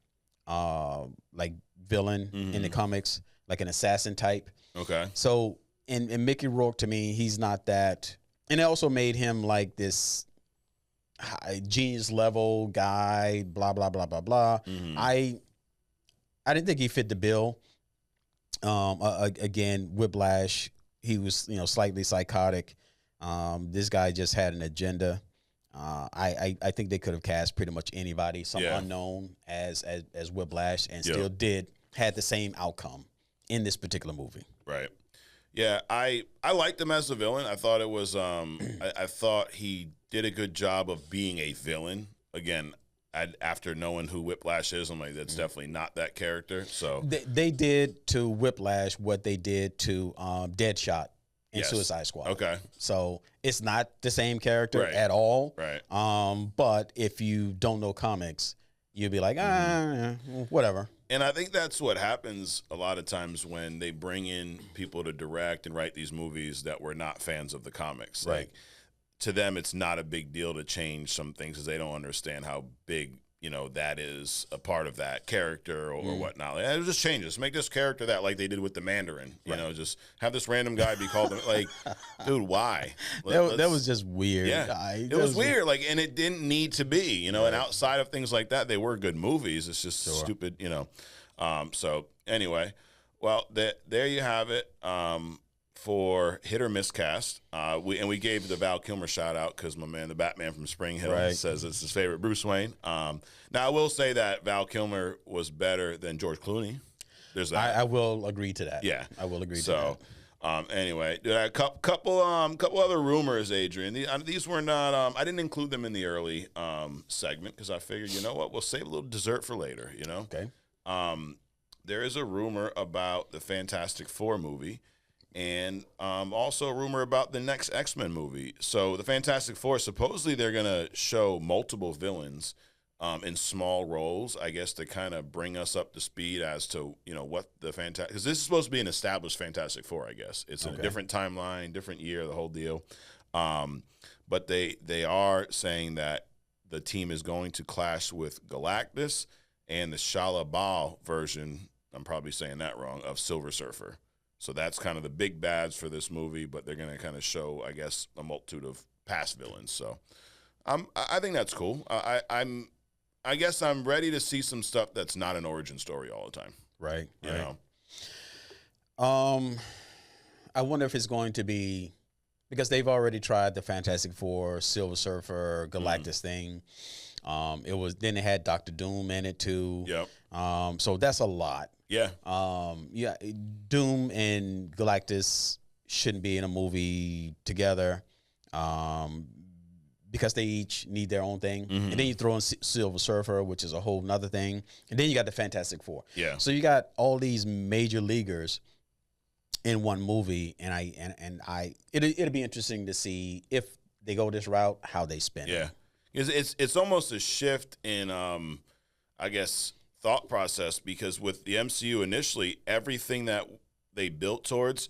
like villain in the comics, like an assassin type. Okay. So in Mickey Rourke to me, he's not that, and it also made him like this genius level guy. Blah blah blah blah blah. I didn't think he fit the bill. Again, Whiplash, he was slightly psychotic. This guy just had an agenda. I think they could have cast pretty much anybody, some unknown as Whiplash, and still had the same outcome in this particular movie. Right. Yeah, I liked him as a villain. I thought it was I thought he did a good job of being a villain. Again, after knowing who Whiplash is, I'm like, that's definitely not that character. So they did to Whiplash what they did to Deadshot in Suicide Squad. Okay. So it's not the same character at all. Right. But if you don't know comics, you'll be like, whatever. And I think that's what happens a lot of times when they bring in people to direct and write these movies that were not fans of the comics. Right. Like, to them, it's not a big deal to change some things because they don't understand how big, that is a part of that character or whatnot. Like, just change this. Make this character that, like they did with the Mandarin. Just have this random guy be called, like, dude, why? That was just weird. Yeah, it was weird. Like, and it didn't need to be, And outside of things like that, they were good movies. It's just stupid, So anyway, well, there you have it. For hit or miscast, we gave the Val Kilmer shout out because my man, the Batman from Spring Hill, says it's his favorite Bruce Wayne. Now I will say that Val Kilmer was better than George Clooney. There's that. I will agree to that. Yeah, I will agree to that. Anyway, dude, a couple other rumors, Adrian. These were not. I didn't include them in the early segment because I figured, you know what, we'll save a little dessert for later. You know. Okay. There is a rumor about the Fantastic Four movie, and also a rumor about the next X-Men movie. So the Fantastic Four, supposedly they're gonna show multiple villains in small roles, I guess, to kind of bring us up to speed as to, you know, what the Fantastic... Because this is supposed to be an established Fantastic Four, I guess. It's in a different timeline, different year, the whole deal. But they are saying that the team is going to clash with Galactus and the Shalabal version, I'm probably saying that wrong, of Silver Surfer. So that's kind of the big bads for this movie, but they're going to kind of show, I guess, a multitude of past villains. So I think that's cool. I guess I'm ready to see some stuff that's not an origin story all the time. Right. You know? I wonder if it's going to be, because they've already tried the Fantastic Four, Silver Surfer, Galactus thing. Then they had Dr. Doom in it too. Yep. So that's a lot. Yeah. Doom and Galactus shouldn't be in a movie together. Because they each need their own thing. And then you throw in Silver Surfer, which is a whole nother thing. And then you got the Fantastic Four. Yeah. So you got all these major leaguers in one movie, and it'll be interesting to see if they go this route, how they spin it. Yeah. It's almost a shift in I guess thought process, because with the MCU initially, everything that they built towards,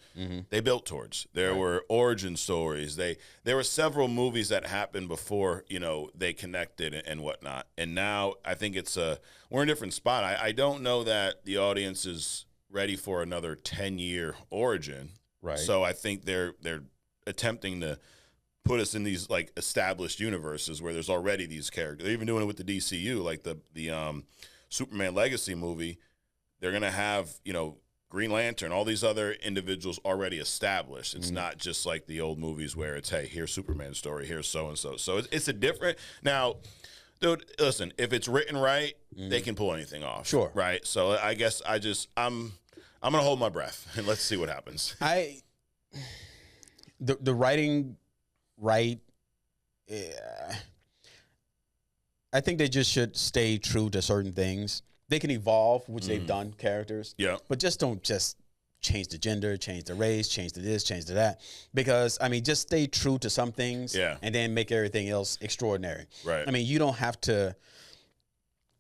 There were origin stories. There were several movies that happened before, you know, they connected and whatnot. And now I think we're in a different spot. I don't know that the audience is ready for another 10-year origin. Right. So I think they're attempting to put us in these like established universes where there's already these characters. They're even doing it with the DCU, like the Superman Legacy movie. They're gonna have, you know, Green Lantern, all these other individuals already established. It's not just like the old movies where it's, hey, here's Superman's story, here's so-and-so. So it's a different... Now, dude, listen, if it's written right, they can pull anything off. Sure. Right? So I guess I'm going to hold my breath, and let's see what happens. The writing, right... I think they just should stay true to certain things. They can evolve, which they've done, characters. Yeah. But don't change the gender, change the race, change the this, change the that. Because, I mean, just stay true to some things and then make everything else extraordinary. Right. I mean, you don't have to,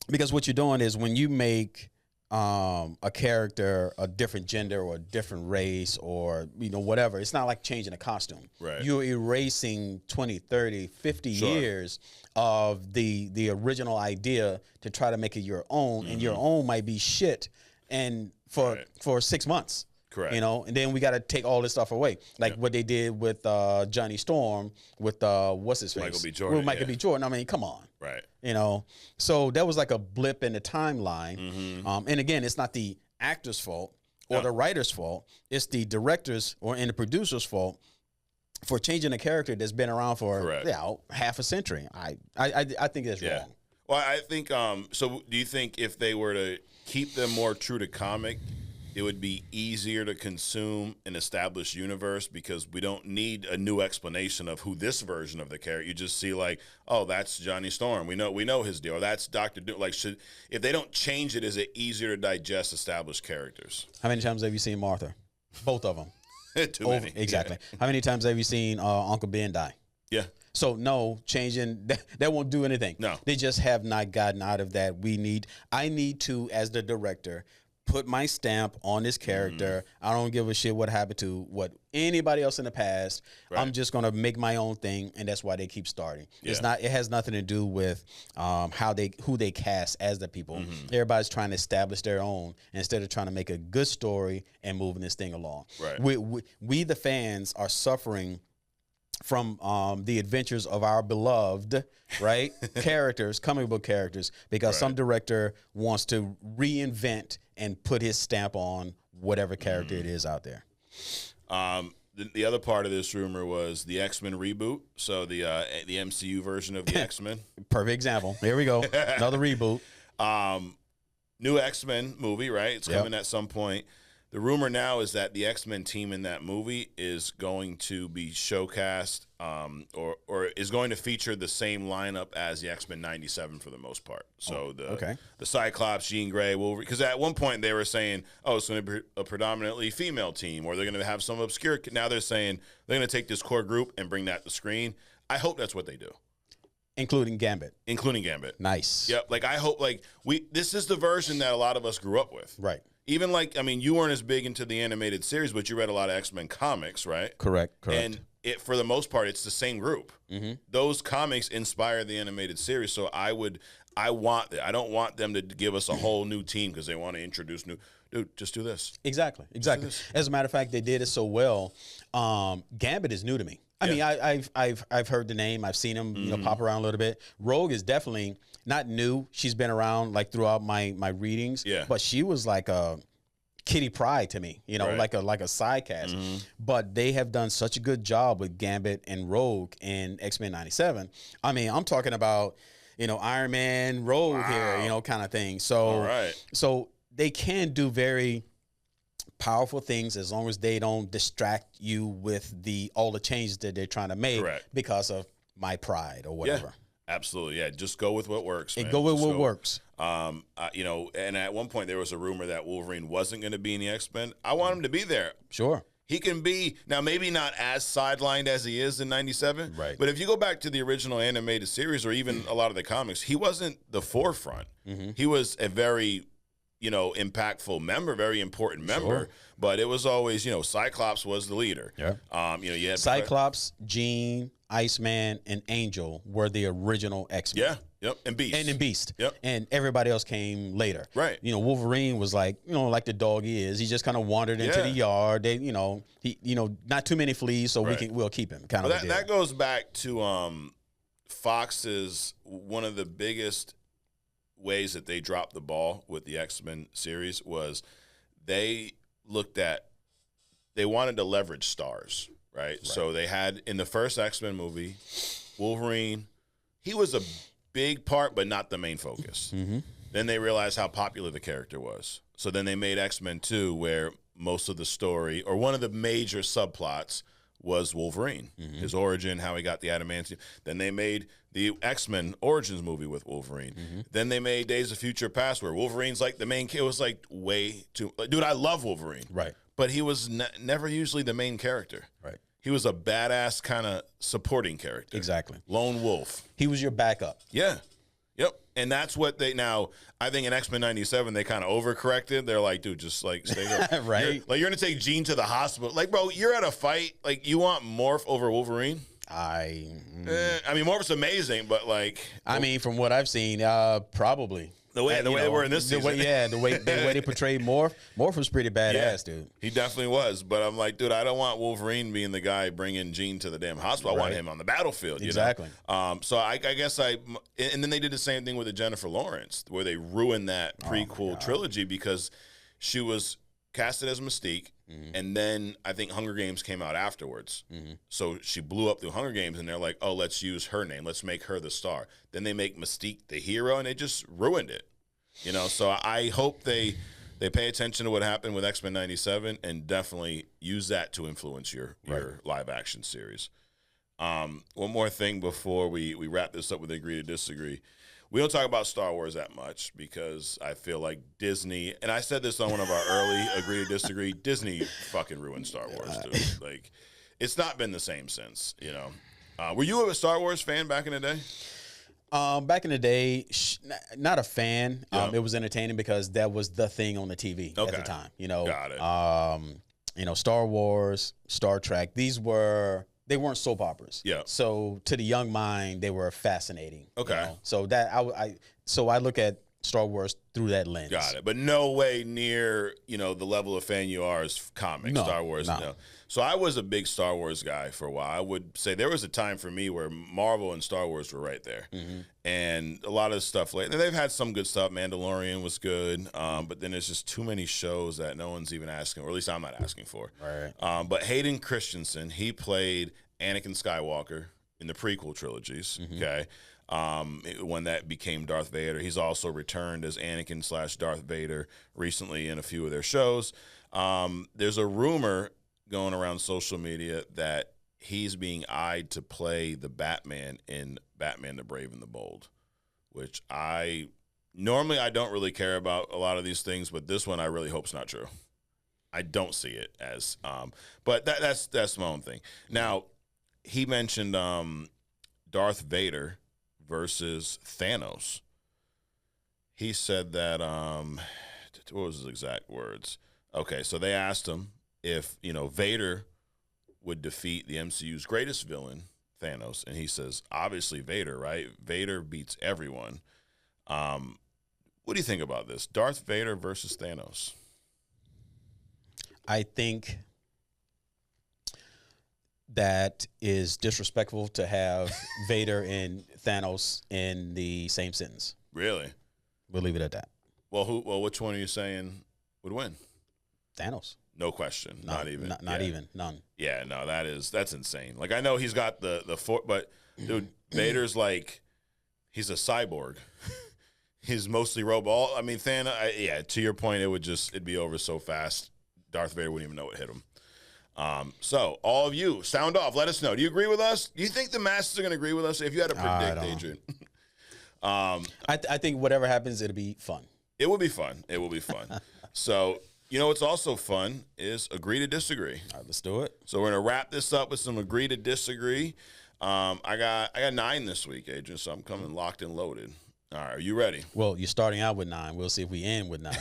because what you're doing is when you make a character a different gender or a different race or, you know, whatever, it's not like changing a costume. Right. You're erasing 20, 30, 50 years of the original idea to try to make it your own, and your own might be shit and for 6 months. Correct. You know, and then we got to take all this stuff away, like what they did with Johnny Storm with what's his face, Michael B. Jordan. With Michael B. Jordan. I mean, come on. Right. You know, so that was like a blip in the timeline. And again, it's not the actor's fault or the writer's fault. It's the director's and the producer's fault for changing a character that's been around for half a century. I think that's wrong. Well, I think so. Do you think if they were to keep them more true to comic, it would be easier to consume an established universe, because we don't need a new explanation of who this version of the character. You just see like, oh, that's Johnny Storm. We know his deal. Or that's Dr. Doom. Like, if they don't change it, is it easier to digest established characters? How many times have you seen Martha? Both of them. Too many. Exactly. Yeah. How many times have you seen Uncle Ben die? Yeah. So no, changing that won't do anything. No. They just have not gotten out of that. I need to, as the director, put my stamp on this character. I don't give a shit what happened to what anybody else in the past. Right. I'm just gonna make my own thing, and that's why they keep starting. Yeah. It has nothing to do with who they cast as the people. Everybody's trying to establish their own instead of trying to make a good story and moving this thing along. Right. We the fans are suffering from the adventures of our beloved, right, characters, comic book characters, because some director wants to reinvent and put his stamp on whatever character it is out there. The other part of this rumor was the X-Men reboot, so the MCU version of the X-Men. Perfect example. Here we go. Another reboot. New X-Men movie, right? It's coming at some point. The rumor now is that the X-Men team in that movie is going to be showcased or is going to feature the same lineup as the X-Men 97 for the most part. So the Cyclops, Jean Grey, Wolverine. Because at one point they were saying, oh, it's going to be a predominantly female team, or they're going to have some obscure. Now they're saying they're going to take this core group and bring that to screen. I hope that's what they do. Including Gambit. Nice. Yep. Like, I hope, this is the version that a lot of us grew up with. Right. Even you weren't as big into the animated series, but you read a lot of X-Men comics, right? Correct. And for the most part, it's the same group. Mm-hmm. Those comics inspired the animated series, so I want that. I don't want them to give us a whole new team because they want to introduce new. Dude, just do this. Exactly. As a matter of fact, they did it so well. Gambit is new to me. I mean, I've heard the name. I've seen him, pop around a little bit. Rogue is definitely not new. She's been around throughout my readings. Yeah. But she was like a Kitty Pryde to me, like a side cast. Mm-hmm. But they have done such a good job with Gambit and Rogue in X-Men 97. I mean, I'm talking about, Iron Man, Rogue here, kind of thing. So, so they can do very powerful things as long as they don't distract you with all the changes that they're trying to make because of my pride or whatever. Yeah, absolutely. Yeah, just go with what works. And go with what works. And at one point there was a rumor that Wolverine wasn't going to be in the X-Men. I want him to be there. Sure. He can be, now maybe not as sidelined as he is in 97, right? But if you go back to the original animated series or even a lot of the comics, he wasn't the forefront. Mm-hmm. He was a very impactful member, very important member, but it was always, Cyclops was the leader. Yeah. You had Cyclops, Jean, Iceman, and Angel were the original X-Men. Yeah. Yep. And Beast. And Beast. Yep. And everybody else came later. Right. Wolverine was like the dog he is. He just kind of wandered into the yard. They, he, not too many fleas, so we'll keep him. Kind of. That goes back to Fox's one of the biggest ways that they dropped the ball with the X-Men series was they wanted to leverage stars, right? So they had in the first X-Men movie, Wolverine, he was a big part, but not the main focus. Mm-hmm. Then they realized how popular the character was. So then they made X-Men 2 where most of the story or one of the major subplots was Wolverine, his origin, how he got the adamantium. Then they made the X-Men Origins movie with Wolverine. Mm-hmm. Then they made Days of Future Past where Wolverine's like the main kid. It was way too... dude, I love Wolverine. Right. But he was never usually the main character. Right. He was a badass kind of supporting character. Exactly. Lone wolf. He was your backup. Yeah. Yep. And that's what I think in X-Men 97, they kind of overcorrected. They're like, dude, just stay there. Right. You're going to take Jean to the hospital. Bro, you're at a fight. You want Morph over Wolverine? Morph's amazing, but from what I've seen, probably. The way they were in this season. The way they portrayed Morph. Morph was pretty badass, dude. He definitely was. But I'm like, dude, I don't want Wolverine being the guy bringing Jean to the damn hospital. I want him on the battlefield. Exactly. So I guess and then they did the same thing with the Jennifer Lawrence, where they ruined that prequel trilogy because she was casted as Mystique. Mm-hmm. And then I think Hunger Games came out afterwards. Mm-hmm. So she blew up through Hunger Games, and they're like, oh, let's use her name. Let's make her the star. Then they make Mystique the hero, and they just ruined it. So I hope they pay attention to what happened with X-Men 97 and definitely use that to influence your live-action series. One more thing before we wrap this up with Agree to Disagree. We don't talk about Star Wars that much because I feel like Disney, and I said this on one of our early Agree to Disagree, Disney fucking ruined Star Wars, dude. It's not been the same since, Were you a Star Wars fan back in the day? Back in the day, not a fan. It was entertaining because that was the thing on the TV at the time. Got it. Star Wars, Star Trek, they weren't soap operas. Yeah. So to the young mind, they were fascinating. Okay. So that I look at Star Wars through that lens. Got it. But no way near, the level of fan you are as comics, No, Star Wars. no. So I was a big Star Wars guy for a while. I would say there was a time for me where Marvel and Star Wars were right there. Mm-hmm. And a lot of stuff they've had some good stuff. Mandalorian was good. But then there's just too many shows that no one's even asking, or at least I'm not asking for. Right. But Hayden Christensen, he played Anakin Skywalker in the prequel trilogies. Mm-hmm. Okay. When that became Darth Vader. He's also returned as Anakin /Darth Vader recently in a few of their shows. There's a rumor going around social media that he's being eyed to play the Batman in Batman the Brave and the Bold, which normally I don't really care about a lot of these things, but this one I really hope's not true. I don't see it as, but that's my own thing. Now, he mentioned Darth Vader versus Thanos. He said that, what was his exact words? Okay, so they asked him if, Vader would defeat the MCU's greatest villain, Thanos, and he says, obviously Vader, right? Vader beats everyone. What do you think about this? Darth Vader versus Thanos? I think that is disrespectful to have Vader and Thanos in the same sentence. Really? We'll leave it at that. Well, which one are you saying would win? Thanos. No question. Not even. Not even. None. Yeah, no, that's insane. Like, I know he's got the but dude, Vader's like, he's a cyborg. He's mostly robot. I mean, Thanos, to your point, it'd be over so fast. Darth Vader wouldn't even know what hit him. So all of you, sound off. Let us know. Do you agree with us? Do you think the masses are going to agree with us? If you had to predict, Adrian. I think whatever happens, it'll be fun. It will be fun. It will be fun. So, what's also fun is agree to disagree. All right, let's do it. So we're going to wrap this up with some agree to disagree. I got 9 this week, Adrian, so I'm coming locked and loaded. All right, are you ready? Well, you're starting out with 9. We'll see if we end with 9.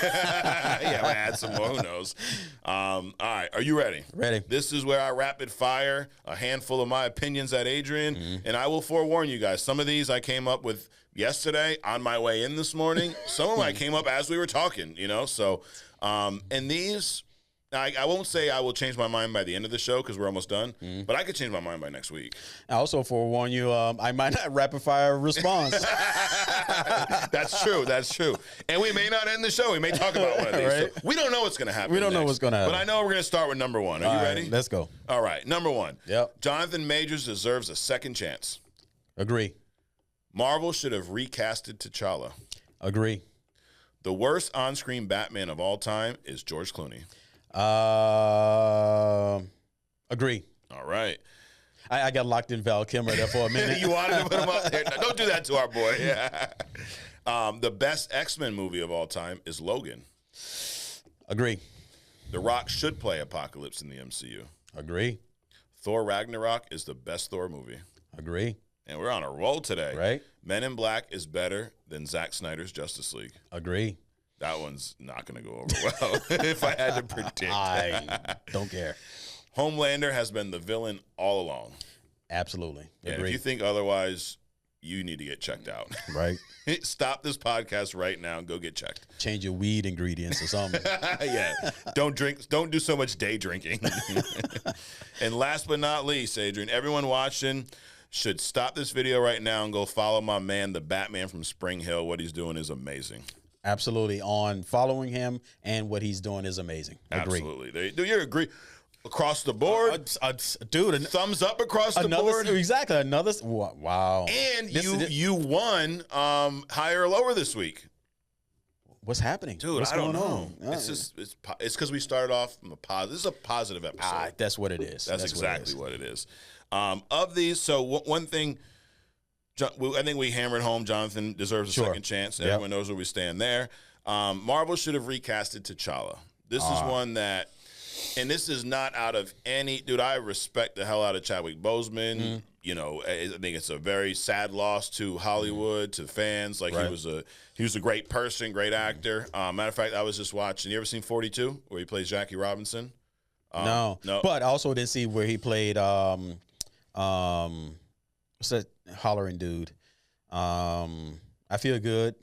Yeah, we'll add some more. Who knows? All right, are you ready? Ready. This is where I rapid fire a handful of my opinions at Adrian, and I will forewarn you guys. Some of these I came up with yesterday on my way in this morning. Some of them I came up as we were talking, So, and these, I won't say I will change my mind by the end of the show because we're almost done, but I could change my mind by next week. I also forewarn you, I might not rapid fire a response. That's true. That's true. And we may not end the show. We may talk about one of these. Right? So we don't know what's going to happen. We don't know what's going to happen. But I know we're going to start with number 1. Are you ready? Let's go. All right. Number 1. Yep. Jonathan Majors deserves a second chance. Agree. Marvel should have recasted T'Challa. Agree. The worst on-screen Batman of all time is George Clooney. Agree. All right. I got locked in Val Kilmer there for a minute. You wanted to put him up there. No, don't do that to our boy. Yeah. The best X-Men movie of all time is Logan. Agree. The Rock should play Apocalypse in the MCU. Agree. Thor Ragnarok is the best Thor movie. Agree. And we're on a roll today. Right. Men in Black is better than Zack Snyder's Justice League. Agree. That one's not going to go over well if I had to predict. I don't care. Homelander has been the villain all along. Absolutely. And Agree. if you think otherwise, you need to get checked out. Right. Stop this podcast right now and go get checked. Change your weed ingredients or something. Yeah. Don't do so much day drinking. And last but not least, Adrian, everyone watching should stop this video right now and go follow my man, the Batman from Spring Hill. What he's doing is amazing. Absolutely. On following him and what he's doing is amazing. Agree. Absolutely. Do you agree? Across the board? Dude. Thumbs up across the board? Exactly. Another. Wow. And you won higher or lower this week. What's happening? Dude, What's I don't going know. on? It's because we started off from a positive. This is a positive episode. That's what it is. That's exactly what it is. Of these, so one thing, I think we hammered home Jonathan deserves a second chance. Everyone knows where we stand there. Marvel should have recasted T'Challa. This is one that, and this is not out of any, dude, I respect the hell out of Chadwick Boseman. I think it's a very sad loss to Hollywood, to fans. Like, he was a great person, great actor. Matter of fact, I was just watching, you ever seen 42, where he plays Jackie Robinson? No. But I also didn't see where he played, what's that hollering dude? I Feel Good.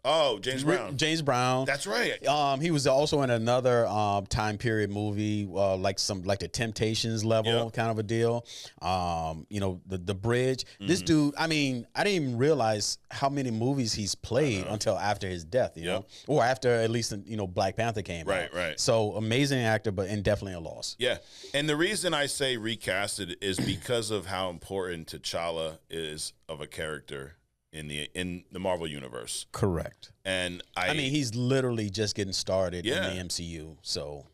Oh, James Brown. James Brown. That's right. He was also in another time period movie, like the Temptations level kind of a deal. The Bridge. Mm-hmm. This dude, I didn't even realize how many movies he's played until after his death, you know, or after at least Black Panther came out. Right. So amazing actor, and definitely a loss. Yeah, and the reason I say recasted is because of how important T'Challa is of a character in the Marvel universe. Correct. And I mean, he's literally just getting started Yeah. in the MCU. So,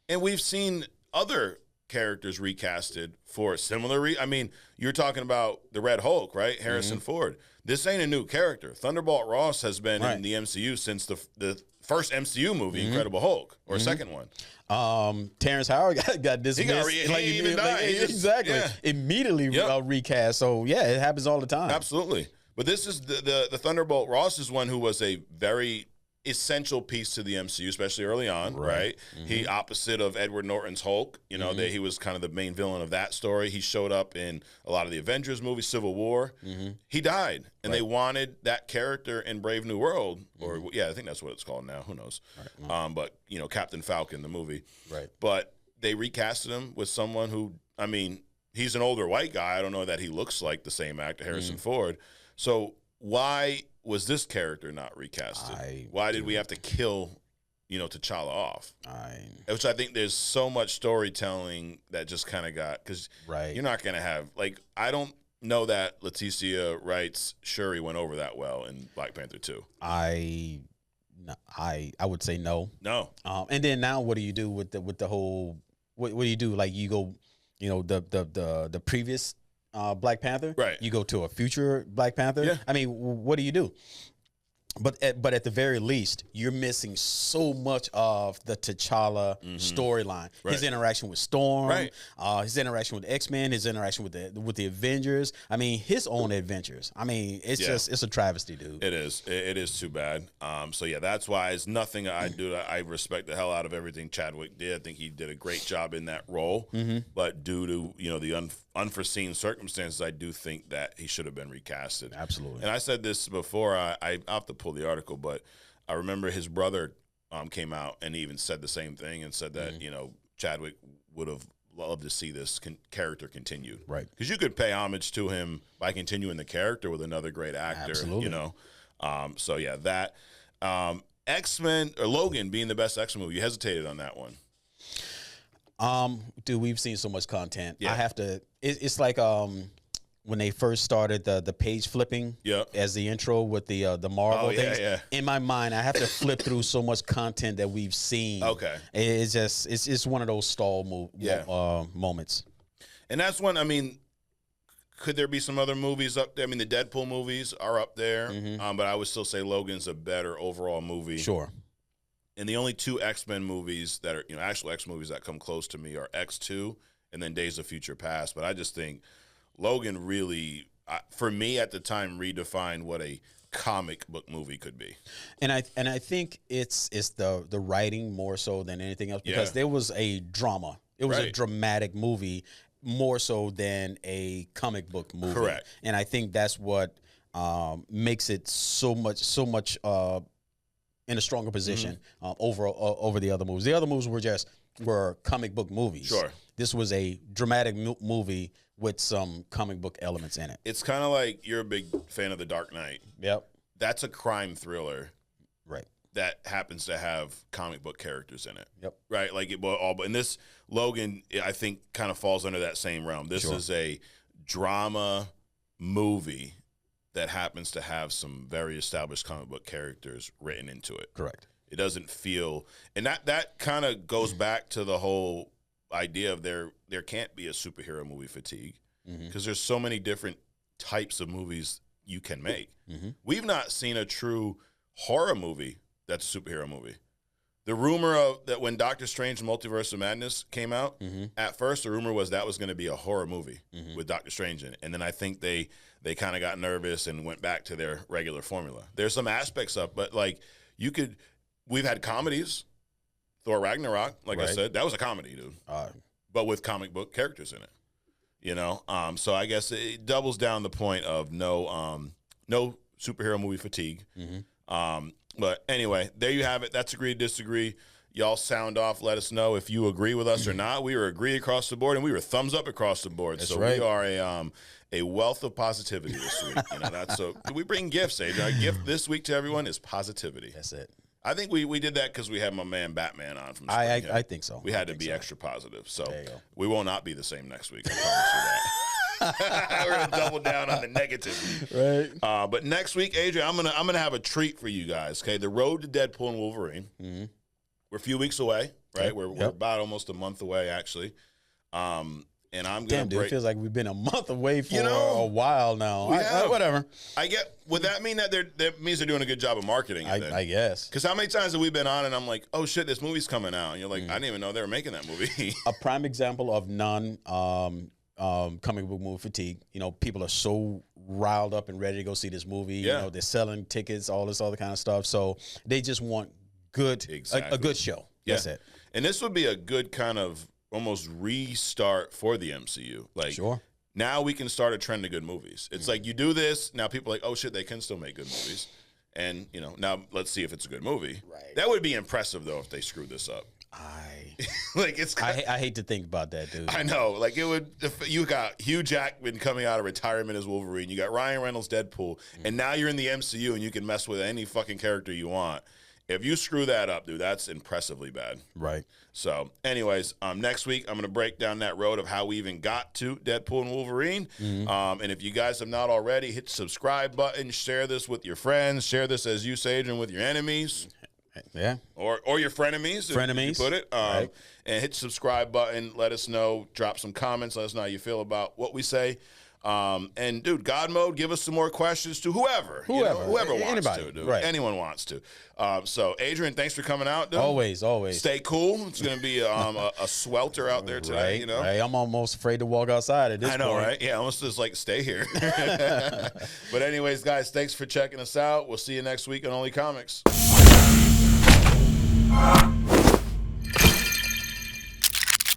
and we've seen other characters recasted for similar I mean, you're talking about the Red Hulk, right? Harrison Ford. This ain't a new character. Thunderbolt Ross has been in the MCU since the first MCU movie, Incredible Hulk, or second one. Terrence Howard got dismissed. Exactly. Immediately recast. So yeah, it happens all the time. Absolutely. But this is the Thunderbolt Ross is one who was a very essential piece to the MCU, especially early on, right? He opposite of Edward Norton's Hulk, you know, he was kind of the main villain of that story. He showed up in a lot of the Avengers movies, Civil War. He died, and they wanted that character in Brave New World, or I think that's what it's called now. Who knows? But you know, Captain Falcon, the movie, right? But they recasted him with someone who, I mean, he's an older white guy. I don't know that he looks like the same actor, Harrison Ford. So why was this character not recasted? Why did we have to kill, you know, T'Challa off? Which I think there's so much storytelling that just kind of got, because you're not going to have, like, I don't know that Leticia Wright's Shuri went over that well in Black Panther 2. I would say no. No. And then now what do you do with the whole, what do you do? Like you go, you know, the previous Black Panther, right? You go to a future Black Panther. Yeah. I mean, what do you do? But at the very least, you're missing so much of the T'Challa storyline. Right. His interaction with Storm, right? His interaction with X-Men, his interaction with the Avengers. I mean, his own adventures. I mean, it's it's a travesty, dude. It is. It is too bad. So yeah, that's why it's nothing I do. I respect the hell out of everything Chadwick did. I think he did a great job in that role. But due to, you know, the unforeseen circumstances, I do think that he should have been recasted. Absolutely. And I said this before. I'll have to pull the article, but I remember his brother came out and he even said the same thing and said that, you know, Chadwick would have loved to see this character continued. Right. Because you could pay homage to him by continuing the character with another great actor. Absolutely. You know. So yeah, that X-Men or Logan being the best X-Men movie. You hesitated on that one. Dude, we've seen so much content. Yeah. I have to. It's like when they first started the page flipping as the intro with the Marvel things. Yeah. In my mind, I have to flip through so much content that we've seen. Okay, it's just it's one of those stall moments. And that's one. I mean, could there be some other movies up there? I mean, the Deadpool movies are up there, but I would still say Logan's a better overall movie. Sure. And the only two X-Men movies that are, you know, actual X movies that come close to me are X2 and then Days of Future Past. But I just think Logan really, for me at the time, redefined what a comic book movie could be. And I think it's the writing more so than anything else, because there was a drama. It was a dramatic movie more so than a comic book movie. Correct. And I think that's what makes it so much in a stronger position over the other movies. The other movies were comic book movies. Sure. This was a dramatic movie with some comic book elements in it. It's kind of like you're a big fan of The Dark Knight. Yep. That's a crime thriller. Right. That happens to have comic book characters in it. Yep. Right. Like but in this, Logan, I think, kind of falls under that same realm. This is a drama movie that happens to have some very established comic book characters written into it. Correct. It doesn't feel, and that kind of goes back to the whole idea of there can't be a superhero movie fatigue, because there's so many different types of movies you can make. We've not seen a true horror movie that's a superhero movie. The rumor of that when Doctor Strange Multiverse of Madness came out, at first the rumor was that was going to be a horror movie with Doctor Strange in it. And then I think they kind of got nervous and went back to their regular formula. There's some aspects of, but like we've had comedies. Thor Ragnarok, like I said, that was a comedy, dude. But with comic book characters in it. You know? So I guess it doubles down the point of no superhero movie fatigue. But anyway, there you have it. That's agree, disagree. Y'all sound off. Let us know if you agree with us or not. We were agree across the board, and we were thumbs up across the board. That's so right. We are a wealth of positivity this week. You know, that's so. We bring gifts. Our gift this week to everyone is positivity. That's it. I think we did that because we had my man Batman on from. I think so. We had to be extra positive. So there you go. we will not be the same next week. I promise you that. We're gonna double down on the negative. Right. But next week, Adrian, I'm gonna have a treat for you guys. Okay, the road to Deadpool and Wolverine. Mm-hmm. We're a few weeks away, right? Yep. We're about almost a month away, actually. And I'm gonna dude, it feels like we've been a month away for a while now. Whatever. Would that mean that means they're doing a good job of marketing it then? I guess. Because how many times have we been on and I'm like, oh shit, this movie's coming out, and you're like, I didn't even know they were making that movie. A prime example of comic book movie fatigue. You know, people are so riled up and ready to go see this movie. Yeah. You know, they're selling tickets, all this other kind of stuff. So they just want a good show. Yeah. That's it. And this would be a good kind of almost restart for the MCU. Like, sure. Now we can start a trend of good movies. It's like you do this, now people are like, oh shit, they can still make good movies. And, you know, now let's see if it's a good movie. Right. That would be impressive, though, if they screwed this up. I hate to think about that, dude. I know. Like, it would. If you got Hugh Jackman coming out of retirement as Wolverine. You got Ryan Reynolds Deadpool. And now you're in the MCU and you can mess with any fucking character you want. If you screw that up, dude, that's impressively bad. Right. So, anyways, next week I'm going to break down that road of how we even got to Deadpool and Wolverine. Mm-hmm. And if you guys have not already, hit the subscribe button, share this with your friends, share this, as you say, Adrian, with your enemies. Yeah. Or your frenemies. If you put it. Right. And hit the subscribe button. Let us know. Drop some comments. Let us know how you feel about what we say. And dude, Godmode, give us some more questions to whoever wants anybody. to, dude. Right. Anyone wants to. So Adrian, thanks for coming out, dude. Always. Stay cool. It's gonna be a swelter out there today. Right. You know, right. I'm almost afraid to walk outside at this point. I know, right? Yeah, almost just like stay here. But anyways, guys, thanks for checking us out. We'll see you next week on Only Comics.